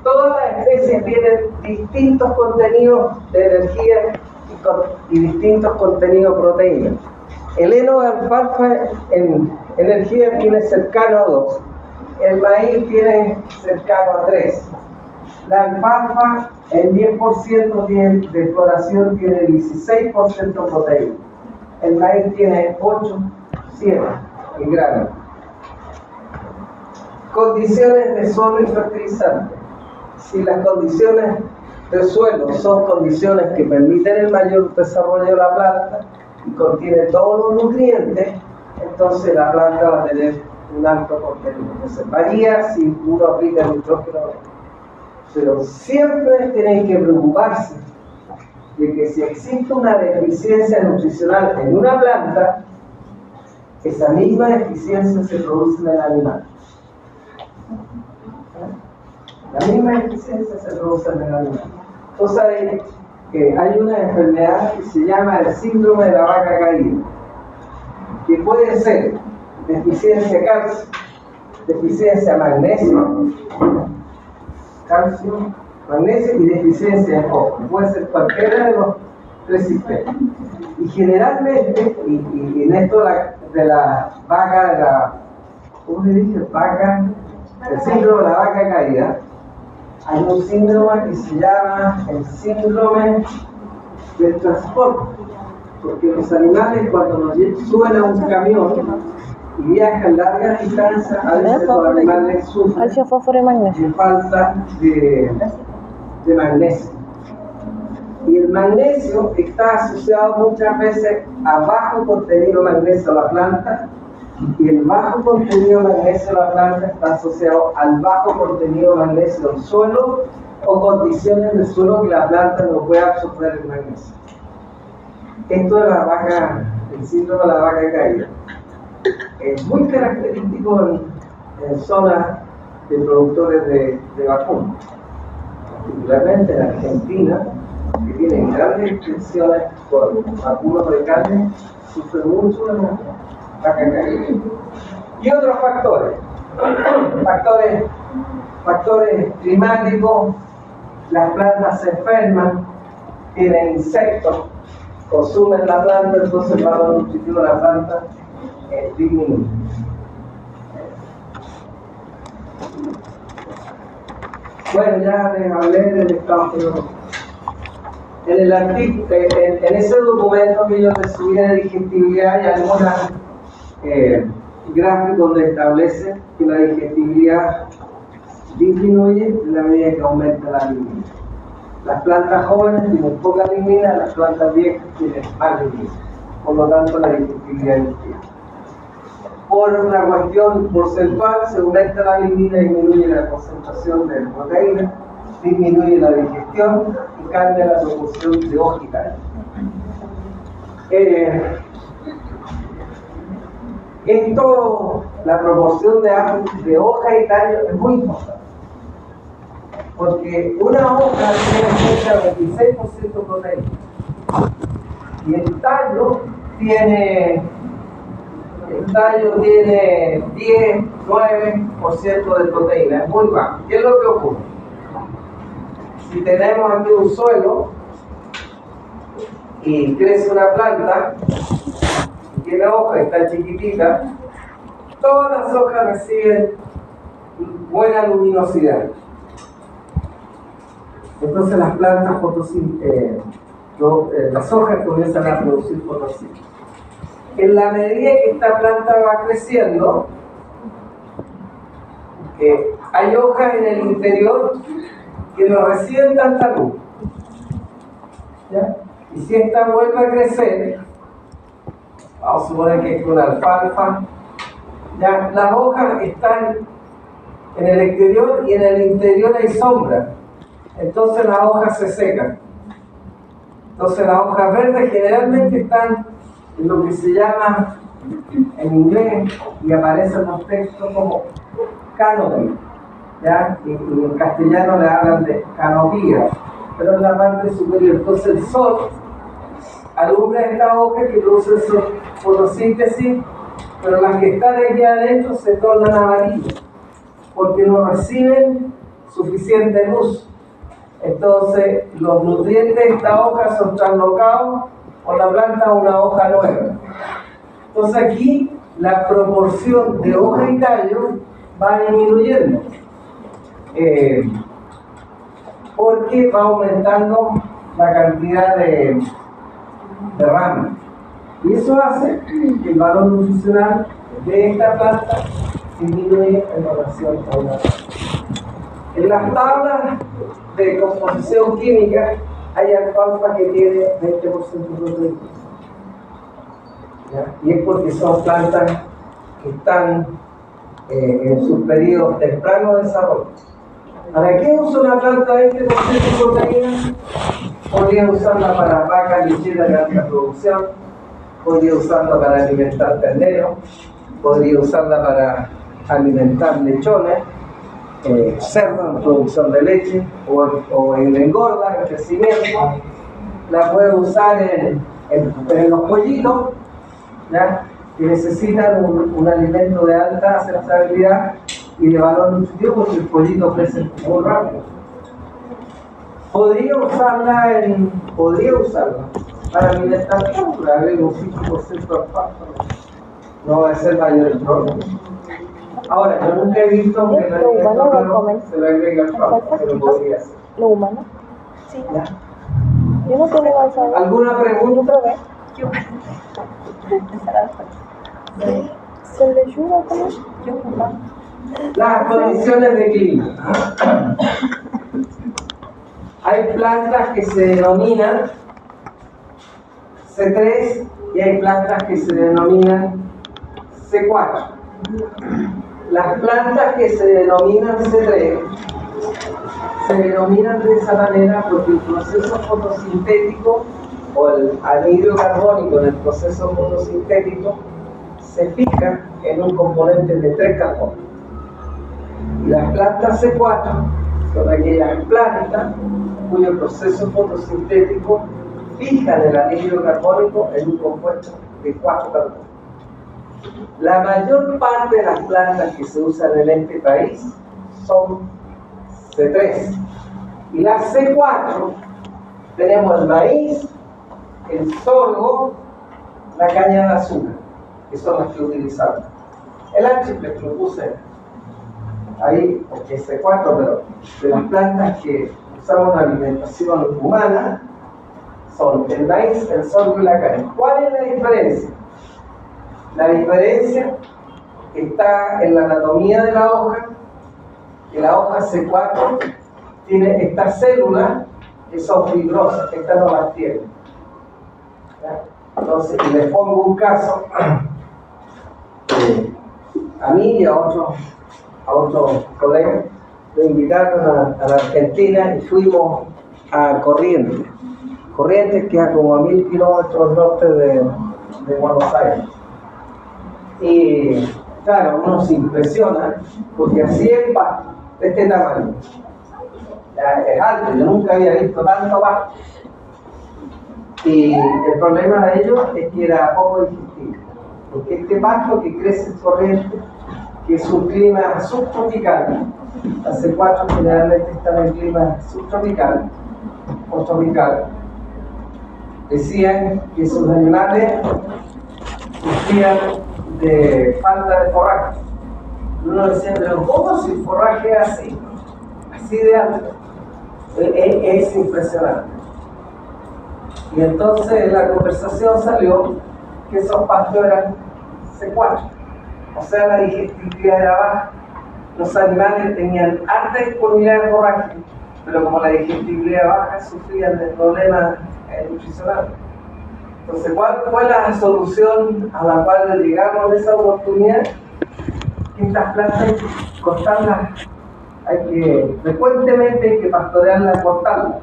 todas las especies tienen distintos contenidos de energía y distintos contenidos proteínas. El heno de alfalfa en energía tiene cercano a 2, el maíz tiene cercano a 3. La alfalfa en 10% de floración tiene 16% proteína. El maíz tiene 8, 7 en grano. Condiciones de suelo y fertilizante. Si las condiciones del suelo son condiciones que permiten el mayor desarrollo de la planta y contiene todos los nutrientes, entonces la planta va a tener un alto contenido. Entonces varía si uno aplica el nitrógeno, pero siempre tienen que preocuparse de que si existe una deficiencia nutricional en una planta, esa misma deficiencia se produce en el animal. La misma deficiencia se produce en el animal. Entonces hay una enfermedad que se llama el síndrome de la vaca caída, que puede ser deficiencia de calcio, deficiencia de magnesio, magnesio y deficiencia de cobre. Puede ser cualquiera de los tres sistemas. Y generalmente, y en esto de la vaca, ¿cómo se dice? El síndrome de la vaca caída, hay un síndrome que se llama el síndrome del transporte. Porque los animales, cuando nos suben a un camión y viajan largas distancias, a veces los animales sufren de falta de magnesio. Y el magnesio está asociado muchas veces a bajo contenido de magnesio a la planta, y el bajo contenido de magnesio de la planta está asociado al bajo contenido de magnesio del suelo o condiciones del suelo que la planta no puede absorber el magnesio. Esto de la vaca, el síndrome de la vaca caída, es muy característico en zonas de productores de vacuno, particularmente en Argentina, que tienen grandes extensiones por vacunos de carne, sufren mucho de la vaca caída. Y otros factores climáticos, las plantas se enferman, tienen insectos, consumen la planta, entonces el valor nutritivo de la planta disminuye. Bueno, ya les hablé del estado geológico. En el artículo, en ese documento que yo les subí de digestibilidad, hay algunas gráficos donde establece que la digestibilidad disminuye en la medida que aumenta la lignina. Las plantas jóvenes tienen poca lignina, las plantas viejas tienen más lignina. Por lo tanto, la digestibilidad disminuye. Por una cuestión porcentual, se aumenta la lignina, disminuye la concentración de proteína, disminuye la digestión y cambia la proporción de hoja y tallo. La proporción de hoja y tallo es muy importante, porque una hoja tiene cerca de 26% proteína y el tallo tiene 10, 9% de proteína, es muy bajo. ¿Qué es lo que ocurre? Si tenemos aquí un suelo y crece una planta y tiene hojas, está chiquitita, todas las hojas reciben buena luminosidad. Entonces las plantas las hojas comienzan a producir fotosíntesis. En la medida que esta planta va creciendo, hay hojas en el interior que no reciben tanta luz, ¿ya? Y si esta vuelve a crecer, vamos a suponer que es una alfalfa, ya, las hojas están en el exterior y en el interior hay sombra, entonces las hojas se secan. Entonces las hojas verdes generalmente están en lo que se llama en inglés y aparece en los textos como canopy, ¿ya? Y en castellano le hablan de canopía, pero en la parte superior. Entonces el sol alumbra estas hojas que producen fotosíntesis, pero las que están aquí adentro se tornan amarillas porque no reciben suficiente luz. Entonces los nutrientes de esta hoja son traslocados por la planta a una hoja nueva. Entonces aquí la proporción de hoja y tallo va disminuyendo porque va aumentando la cantidad de ramas. Y eso hace que el valor nutricional de esta planta disminuye en relación a una planta. En las tablas de composición química hay alfalfa que tiene 20% de proteína. Y es porque son plantas que están en sus periodos tempranos de desarrollo. ¿Para qué usa una planta 20% de proteína? Podría usarla para vacas lecheras de alta producción, podría usarla para alimentar terneros, podría usarla para alimentar lechones, cerdo en producción de leche o en engorda, en crecimiento. La puede usar en los pollitos, ¿ya? Que necesitan un alimento de alta aceptabilidad y de valor nutritivo porque el pollito crece muy rápido. Podría usarla para alimentar plantas, le agrego un 5% de alfalfa, no va a ser mayor el problema. Ahora, yo nunca he visto que el alimento claro se le agrega alfalfa, pero podría ser. ¿Lo humano? Sí. ¿Ya? Yo no tengo alfalfa. ¿Alguna pregunta? Yo ¿con lechuga cómo? Las condiciones de clima. Hay plantas que se denominan C3 y hay plantas que se denominan C4. Las plantas que se denominan C3 se denominan de esa manera porque el proceso fotosintético o el anhídrido carbónico en el proceso fotosintético se fija en un componente de 3 carbonos. Y las plantas C4 son aquellas plantas cuyo proceso fotosintético fija el anhídrido carbónico en un compuesto de 4 carbonos. La mayor parte de las plantas que se usan en este país son C3. Y las C4 tenemos el maíz, el sorgo, la caña de azúcar, que son las que utilizamos. El archiple lo puse ahí porque es C4, pero de las plantas que usamos en alimentación humana son el maíz, el sorgo y la caña. ¿Cuál es la diferencia? La diferencia está en la anatomía de la hoja, que la hoja C4 tiene estas células que son fibrosas, estas no las tiene. Entonces, y les pongo un caso, a mí y a otros colegas, me invitaron a la Argentina y fuimos a Corrientes. Corrientes queda como a 1000 kilómetros norte de Buenos Aires. Y claro, uno se impresiona porque así es pasto, de este tamaño. Es alto, yo nunca había visto tanto pasto. Y el problema de ellos es que era poco digestible, porque este pasto que crece en Corrientes, que es un clima subtropical, las C4 generalmente están en clima subtropical o tropical, decían que sus animales sufrían de falta de forraje. Uno decía, pero ¿cómo si el forraje es así de alto? Es impresionante. Y entonces en la conversación salió que esos pastos eran C4, o sea, la digestibilidad era baja. Los animales tenían alta disponibilidad de forraje, pero como la digestibilidad baja, sufrían de problemas nutricionales. Entonces, ¿cuál fue la solución a la cual llegamos de esa oportunidad? Que estas plantas hay que cortarlas, frecuentemente hay que pastorearlas, cortarlas,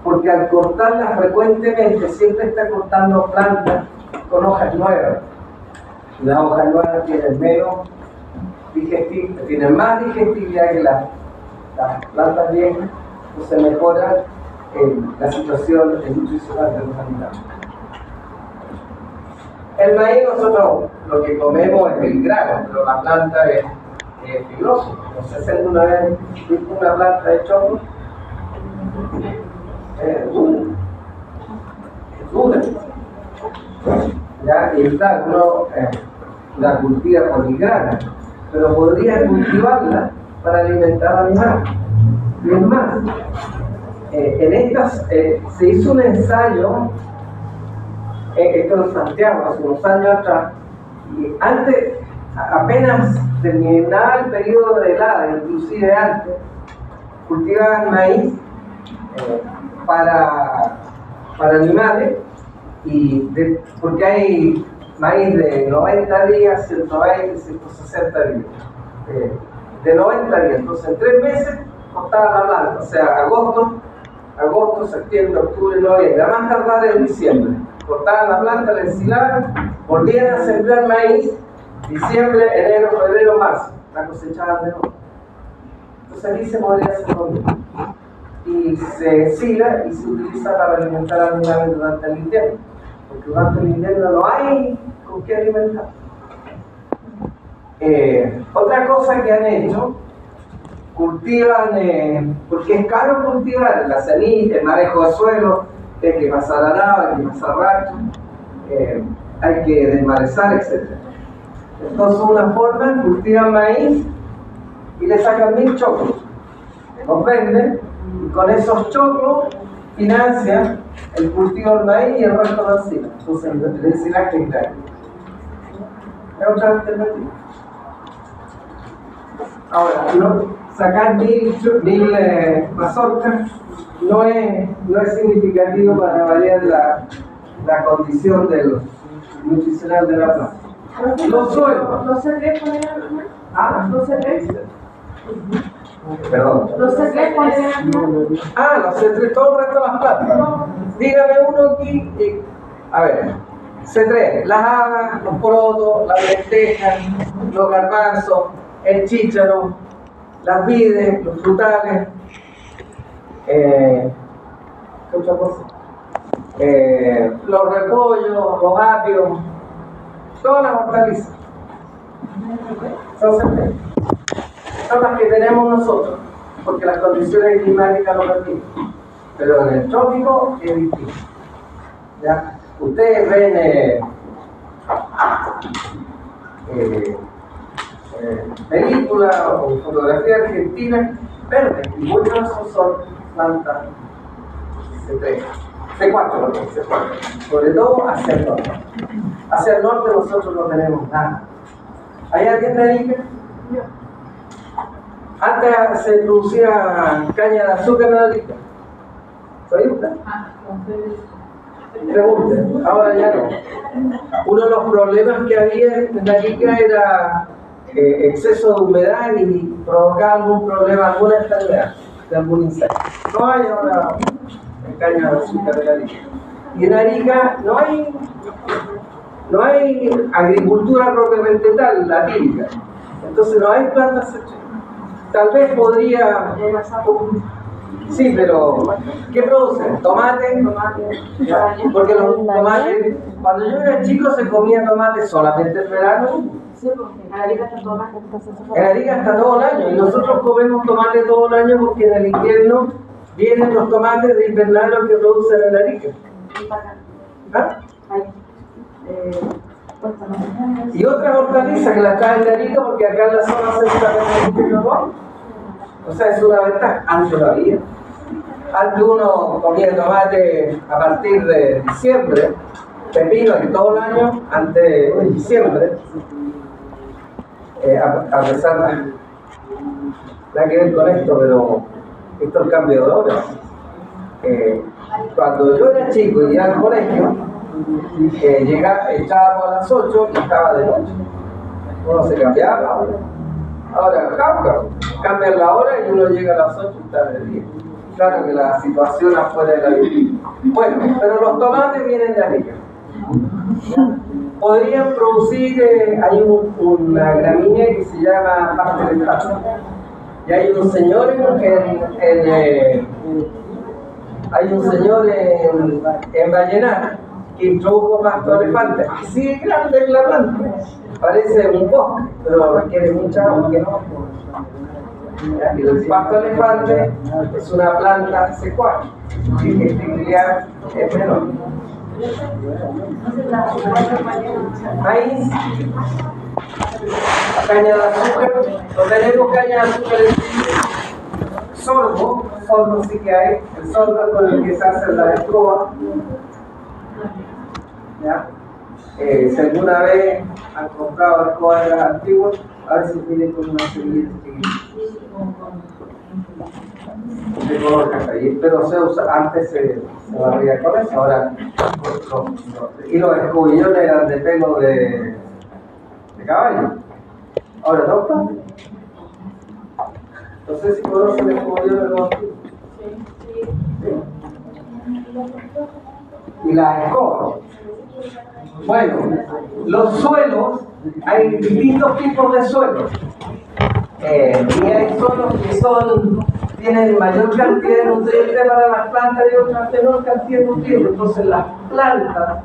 porque al cortarlas frecuentemente siempre está cortando plantas con hojas nuevas. Las hojas nuevas tienen menos digestibilidad, tienen más digestibilidad que las plantas viejas, entonces mejora la situación nutricional de los animales. El maíz, nosotros lo que comemos es el grano, pero la planta es fibrosa. No sé si alguna vez viste una planta de choclo. Es dura. ¿Ya? Y está, uno la cultiva por el grano, pero podría cultivarla para alimentar animales. Y es más, en estas se hizo un ensayo, esto en Santiago, hace unos años atrás, y antes, apenas terminaba el periodo de helada, inclusive antes, cultivaban maíz para animales, porque hay maíz de 90 días, 120, 160 días, de 90 días, entonces en 3 meses cortaban la planta, o sea, agosto, septiembre, octubre, noviembre, a más tardar en diciembre. Cortaban la planta, la ensilaban, volvían a sembrar maíz, diciembre, enero, febrero, marzo, la cosechaban de nuevo. Entonces aquí se podría hacer lo mismo. Y se ensila y se utiliza para alimentar animales durante el invierno, porque durante el invierno no hay con qué alimentar. Otra cosa que han hecho, cultivan, porque es caro cultivar la ceniza, el manejo de suelo, hay que pasar arado, hay que pasar racho, hay que desmalezar, etc. Entonces, una forma, cultivan maíz y le sacan 1000 choclos, los venden y con esos choclos financian el cultivo del maíz y el resto de la encina. Entonces, el ensilaje es gratis. Es otra alternativa. Ahora, sacar 1000 mazorcas no es significativo para variar la condición nutricional de la planta. Los suelos. ¿Los C3 cuál era? ¿Los C3? Perdón. ¿Los C3 cuál era? Los C3, todo el resto de las plantas. Dígame uno aquí. A ver, C3, las habas, los porotos, las lentejas, los garbanzos, el chícharo, las vides, los frutales. ¿Qué otra cosa? Los repollos, los apios, todas las hortalizas. Son las que tenemos nosotros, porque las condiciones climáticas lo permiten. Pero en el trópico es distinto. ¿Ya? Ustedes ven películas o fotografías argentinas verdes, y muchos de esos son plantas C4, sobre todo hacia el norte. Hacia el norte nosotros no tenemos nada. ¿Hay alguien de Arica? Antes se producía caña de azúcar en Arica. ¿Sabía usted? Pregunte, ahora ya no. Uno de los problemas que había en Arica era exceso de humedad y provocaba algún problema, alguna enfermedad de algún insecto. No hay ahora caña de azúcar en Arica. Y en Arica no hay agricultura propiamente tal, la típica. Entonces no hay plantas secas. Tal vez podría. Sí, pero ¿qué producen? Tomate. Porque los tomates, cuando yo era chico se comía tomate solamente en verano. Sí, porque en Arica está todo el año. En Arica está todo el año y nosotros comemos tomate todo el año porque en el invierno vienen los tomates de invernadero que producen en Arica. ¿Ah? Y otras hortalizas que las traen de Arica porque acá en la zona central no. O sea, es una ventaja. Antes lo había. Antes uno comía tomate a partir de diciembre, pepino y todo el año, antes de diciembre, a pesar de nada que ver con esto, pero esto es el cambio de hora. Cuando yo era chico y iba al colegio, Echábamos a las 8 y estaba de noche. Uno se cambiaba la hora. Ahora, cambian la hora y uno llega a las 8 y está de día. Claro que la situación afuera de la vida. Bueno, pero los tomates vienen de arriba. Podrían producir, hay una gramínea que se llama pastelefante. Y hay un señor en Vallenar que introdujo pastelefante. Así de grande es la planta. Parece un bosque, pero requiere mucha agua. El pasto elefante es una planta secuaz, y la fertilidad es menor. Maíz, caña de azúcar, no tenemos caña de azúcar en Chile. Sorgo sí que hay, el sorgo es con el que se hace la escoba. ¿Ya? Si alguna vez han comprado escobas de las antiguas, a veces vienen con una semilla chiquitita de color café, pero se usa, antes se barría con eso, ahora y los escobillones eran de pelo de caballo, ahora no están. No sé si conocen el escobillón de los antiguos. ¿Sí? Y las escobas. Bueno, los suelos, hay distintos tipos de suelos. Y hay suelos que tienen mayor cantidad de nutrientes para las plantas y otras menor cantidad de nutrientes. Entonces las plantas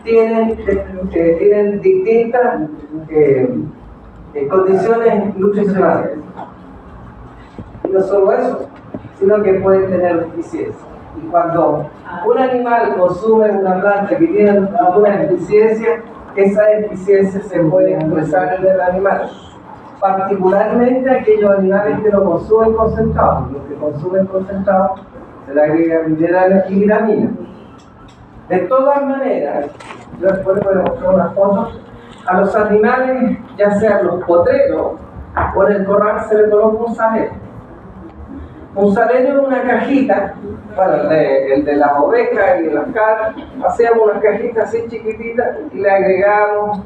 tienen distintas condiciones nutricionales. Y no solo eso, sino que pueden tener deficiencias. Y cuando un animal consume una planta que tiene alguna deficiencia, esa deficiencia se puede expresar en el animal. Particularmente aquellos animales que lo consumen concentrado. Los que consumen concentrado se le agregan minerales y vitaminas. De todas maneras, yo después voy a mostrar unas fotos, a los animales, ya sean los potreros o en el corral, se le coloca un salero. Un salero es una cajita, bueno, el de las ovejas y de las cabras, hacíamos unas cajitas así chiquititas y le agregábamos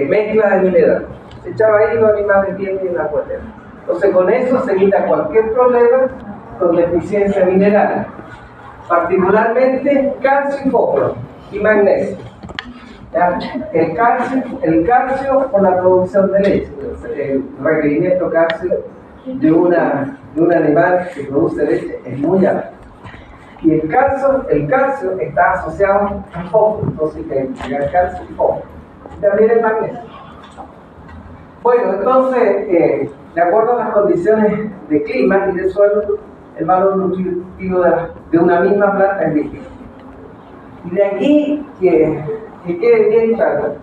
mezcla de minerales. Se echaba ahí los animales bien en la cuatera. Entonces con eso se quita cualquier problema con deficiencia mineral, particularmente calcio y fósforo y magnesio. ¿Ya? El calcio por la producción de leche, el requerimiento calcio de un animal que produce leche es muy alto. Y el calcio está asociado al fósforo, entonces hay que llegar calcio y fósforo. Y también el magnesio. Bueno, entonces, de acuerdo a las condiciones de clima y de suelo, el valor nutritivo de una misma planta es distinto. Y de aquí que quede bien claro.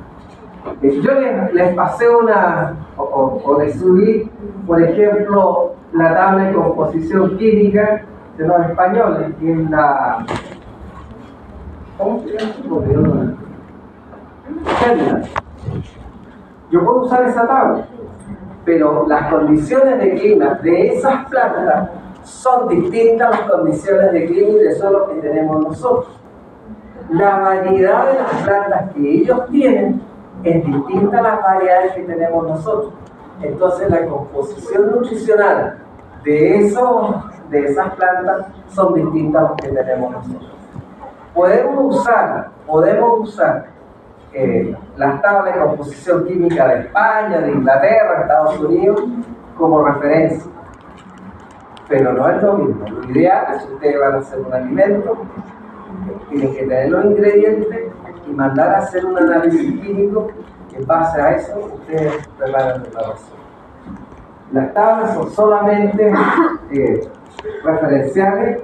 Yo les pasé o les subí, por ejemplo, la tabla de composición química de los españoles, que es la... ¿Cómo se llama? Yo puedo usar esa tabla, pero las condiciones de clima de esas plantas son distintas a las condiciones de clima y de suelo que tenemos nosotros. La variedad de las plantas que ellos tienen es distinta a las variedades que tenemos nosotros. Entonces la composición nutricional de esas plantas son distintas a las que tenemos nosotros. Podemos usar las tablas de composición química de España, de Inglaterra, Estados Unidos como referencia, pero no es lo mismo. Lo ideal es que ustedes van a hacer un alimento, tienen que tener los ingredientes y mandar a hacer un análisis químico. En base a eso ustedes preparan la razón. Las tablas son solamente referenciales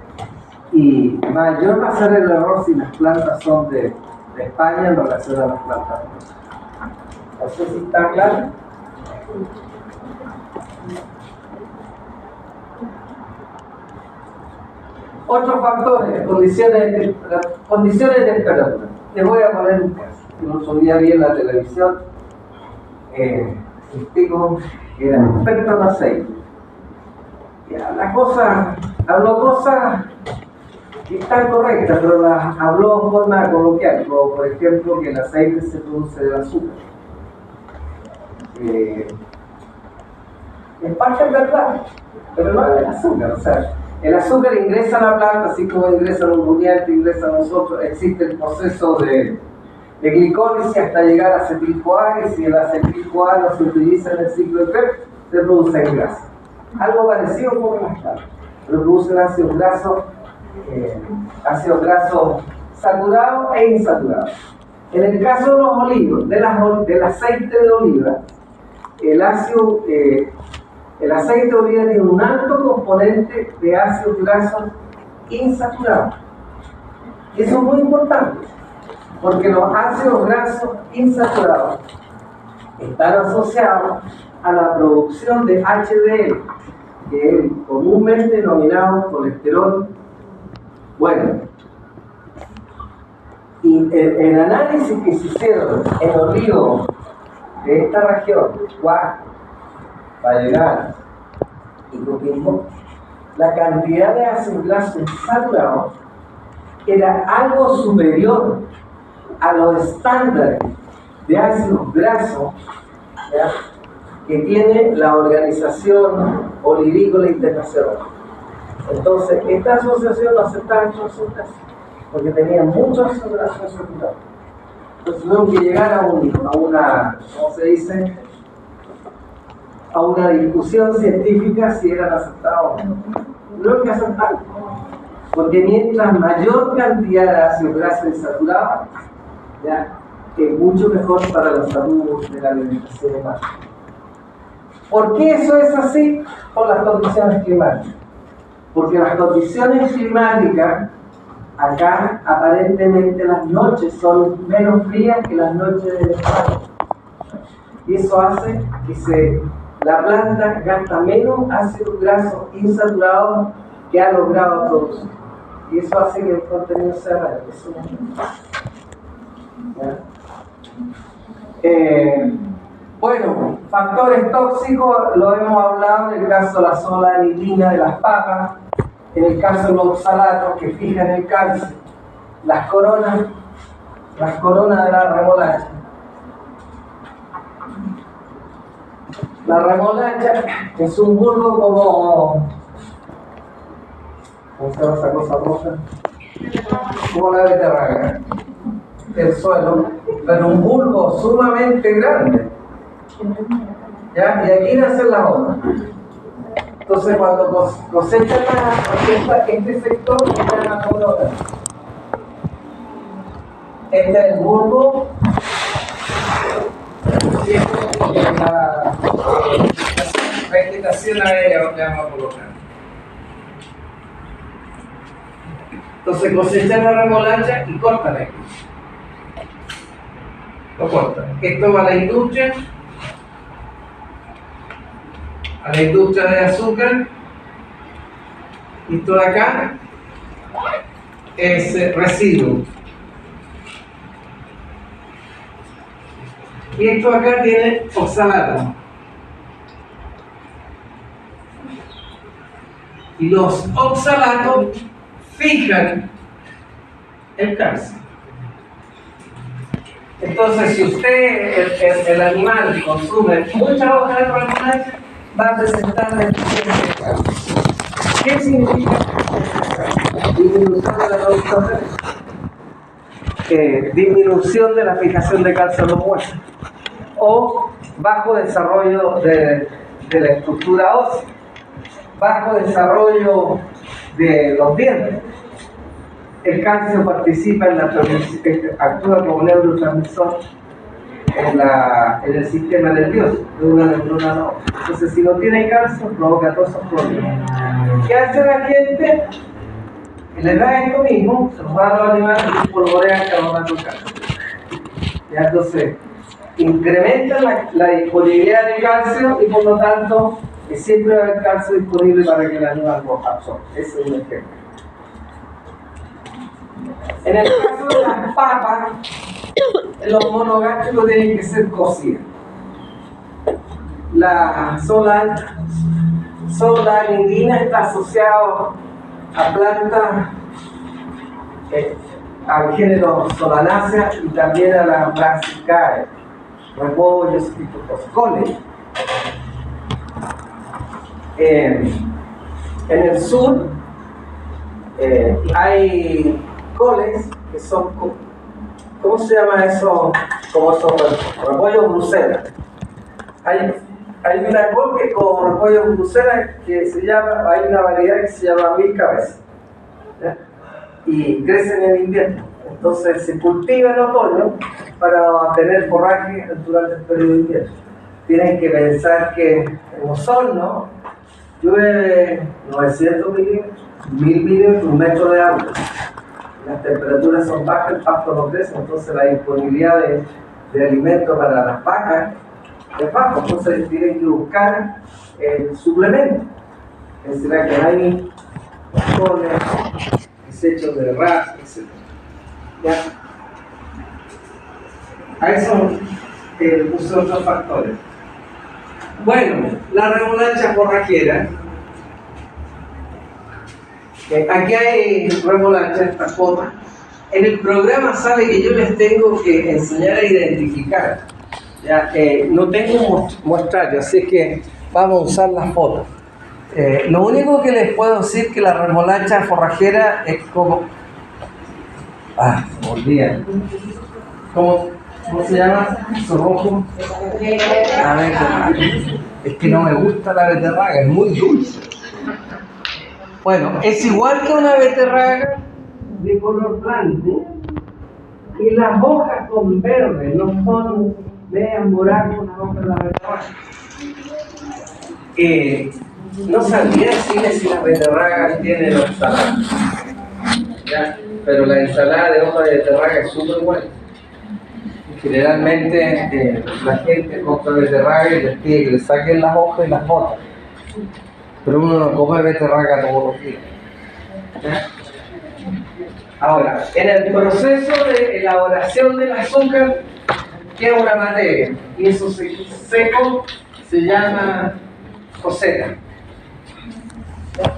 y mayor va a ser el error si las plantas son de España en relación a las plantas. No sé si está claro. Otros factores, condiciones de temperatura. Les voy a poner un caso. El otro día vi en la televisión un tipo que era experto en aceite. Habló cosas Está correcta, pero la habló de forma coloquial, como por ejemplo que el aceite se produce del azúcar. En parte es verdad, pero no es del azúcar. O sea, el azúcar ingresa a la planta, así como ingresa los rumiantes, ingresa a nosotros. Existe el proceso de glicólisis hasta llegar a acetil-CoA, y si el acetil-CoA no se utiliza en el ciclo de Krebs, se produce en grasa. Algo parecido como las plantas, pero producen ácidos grasos saturados e insaturados. En el caso de los olivos, del aceite de oliva, el aceite de oliva tiene un alto componente de ácidos grasos insaturados. Y eso es muy importante, porque los ácidos grasos insaturados están asociados a la producción de HDL, que es comúnmente denominado colesterol bueno. Y el análisis que se hicieron en olivos de esta región, Huasco, Vallenar y Coquimbo, la cantidad de ácidos grasos insaturados era algo superior a los estándares de ácidos grasos, ¿ya?, que tiene la Organización Olivícola Internacional. Entonces, esta asociación no aceptaba en consultas porque tenía muchos ácidos grasos insaturados. Entonces, tuvieron que llegar a una, ¿cómo se dice?, a una discusión científica si eran aceptados o no. Tuvieron que aceptarlo, porque mientras mayor cantidad de ácidos grasos insaturados, ¿ya?, es mucho mejor para la salud de la alimentación humana. ¿Por qué eso es así? Por las condiciones climáticas. Porque las condiciones climáticas, acá aparentemente las noches son menos frías que las noches del España. Y eso hace que la planta gasta menos ácidos grasos insaturados que ha logrado producir. Y eso hace que el contenido sea mayor. Bueno, factores tóxicos, lo hemos hablado en el caso de la solanidina de las papas, en el caso de los oxalatos que fijan el calcio, las coronas de la remolacha. La remolacha es un bulbo ¿cómo se llama esa cosa roja? Como la beterraga del suelo, pero un bulbo sumamente grande. ¿Ya? Y aquí nacen las hojas. Entonces, cuando cosechan este sector, está en la corona. Este es el bulbo. Y es la vegetación aérea donde vamos a colocar. Entonces, cosechan la remolacha y cortan aquí. Lo cortan. Esto va a la industria de azúcar, y esto de acá es residuo. Y esto de acá tiene oxalato. Y los oxalatos fijan el calcio. Entonces, si usted, el animal, consume muchas hojas de remolacha, va a presentar deficiencia de calcio. ¿Qué significa? Disminución de la producción disminución de la fijación de calcio en los huesos, o bajo desarrollo de la estructura ósea, bajo desarrollo de los dientes. El calcio participa en actúa como neurotransmisor en el sistema nervioso de una neurona a otra. Entonces, si no tiene calcio, provoca todos esos problemas. ¿Qué hace la gente? Le da esto mismo, se va a los animales y polvorean carbonato de calcio. Entonces, incrementa la disponibilidad de calcio y por lo tanto siempre va a haber calcio disponible para que el animal lo absorba. Ese es un ejemplo. En el caso de las papas, los monogástricos tienen que ser cocidos. La solanidina está asociada a plantas al género Solanaceae y también a las Brassicae, repollos y frutos. Coles. En el sur hay coles que son, ¿cómo se llama eso? Como esos repollos Bruselas. Hay una col que con repollos Bruselas que se llama, hay una variedad que se llama 1000 cabezas, ¿ya? Y crecen en invierno. Entonces se cultiva en otoño para tener forraje durante el periodo de invierno. Tienen que pensar que en Osorno llueve 900 milímetros, 1000 milímetros, 1 metro de agua. Las temperaturas son bajas, el pasto no crece, entonces la disponibilidad de alimento para las vacas es baja, entonces tienen que buscar el suplemento. Será que hay coles, desechos de raza, etc. ¿Ya? Ahí son otros factores. Bueno, la remolacha forrajera. Aquí hay remolacha, esta foto. En el programa sale que yo les tengo que enseñar a identificar. Ya, no tengo un muestrario, así que vamos a usar las fotos. Lo único que les puedo decir es que la remolacha forrajera es como... se me olvida. ¿Cómo se llama? ¿Su rojo? La beterraga. Es que no me gusta la beterraga, es muy dulce. Bueno, es igual que una beterraga de color blanco y las hojas son verdes, no son medias moradas con las hojas de la beterraga. No sabría decirles si las beterragas tienen ensalada, ¿ya? Pero la ensalada de hoja de beterraga es súper buena. Generalmente la gente compra beterraga y les pide que le saquen las hojas y las botas. Pero uno no come beterraga todos los días. ¿Ya? Ahora, en el proceso de elaboración del azúcar queda una materia y eso seco se llama coseta. ¿Ya?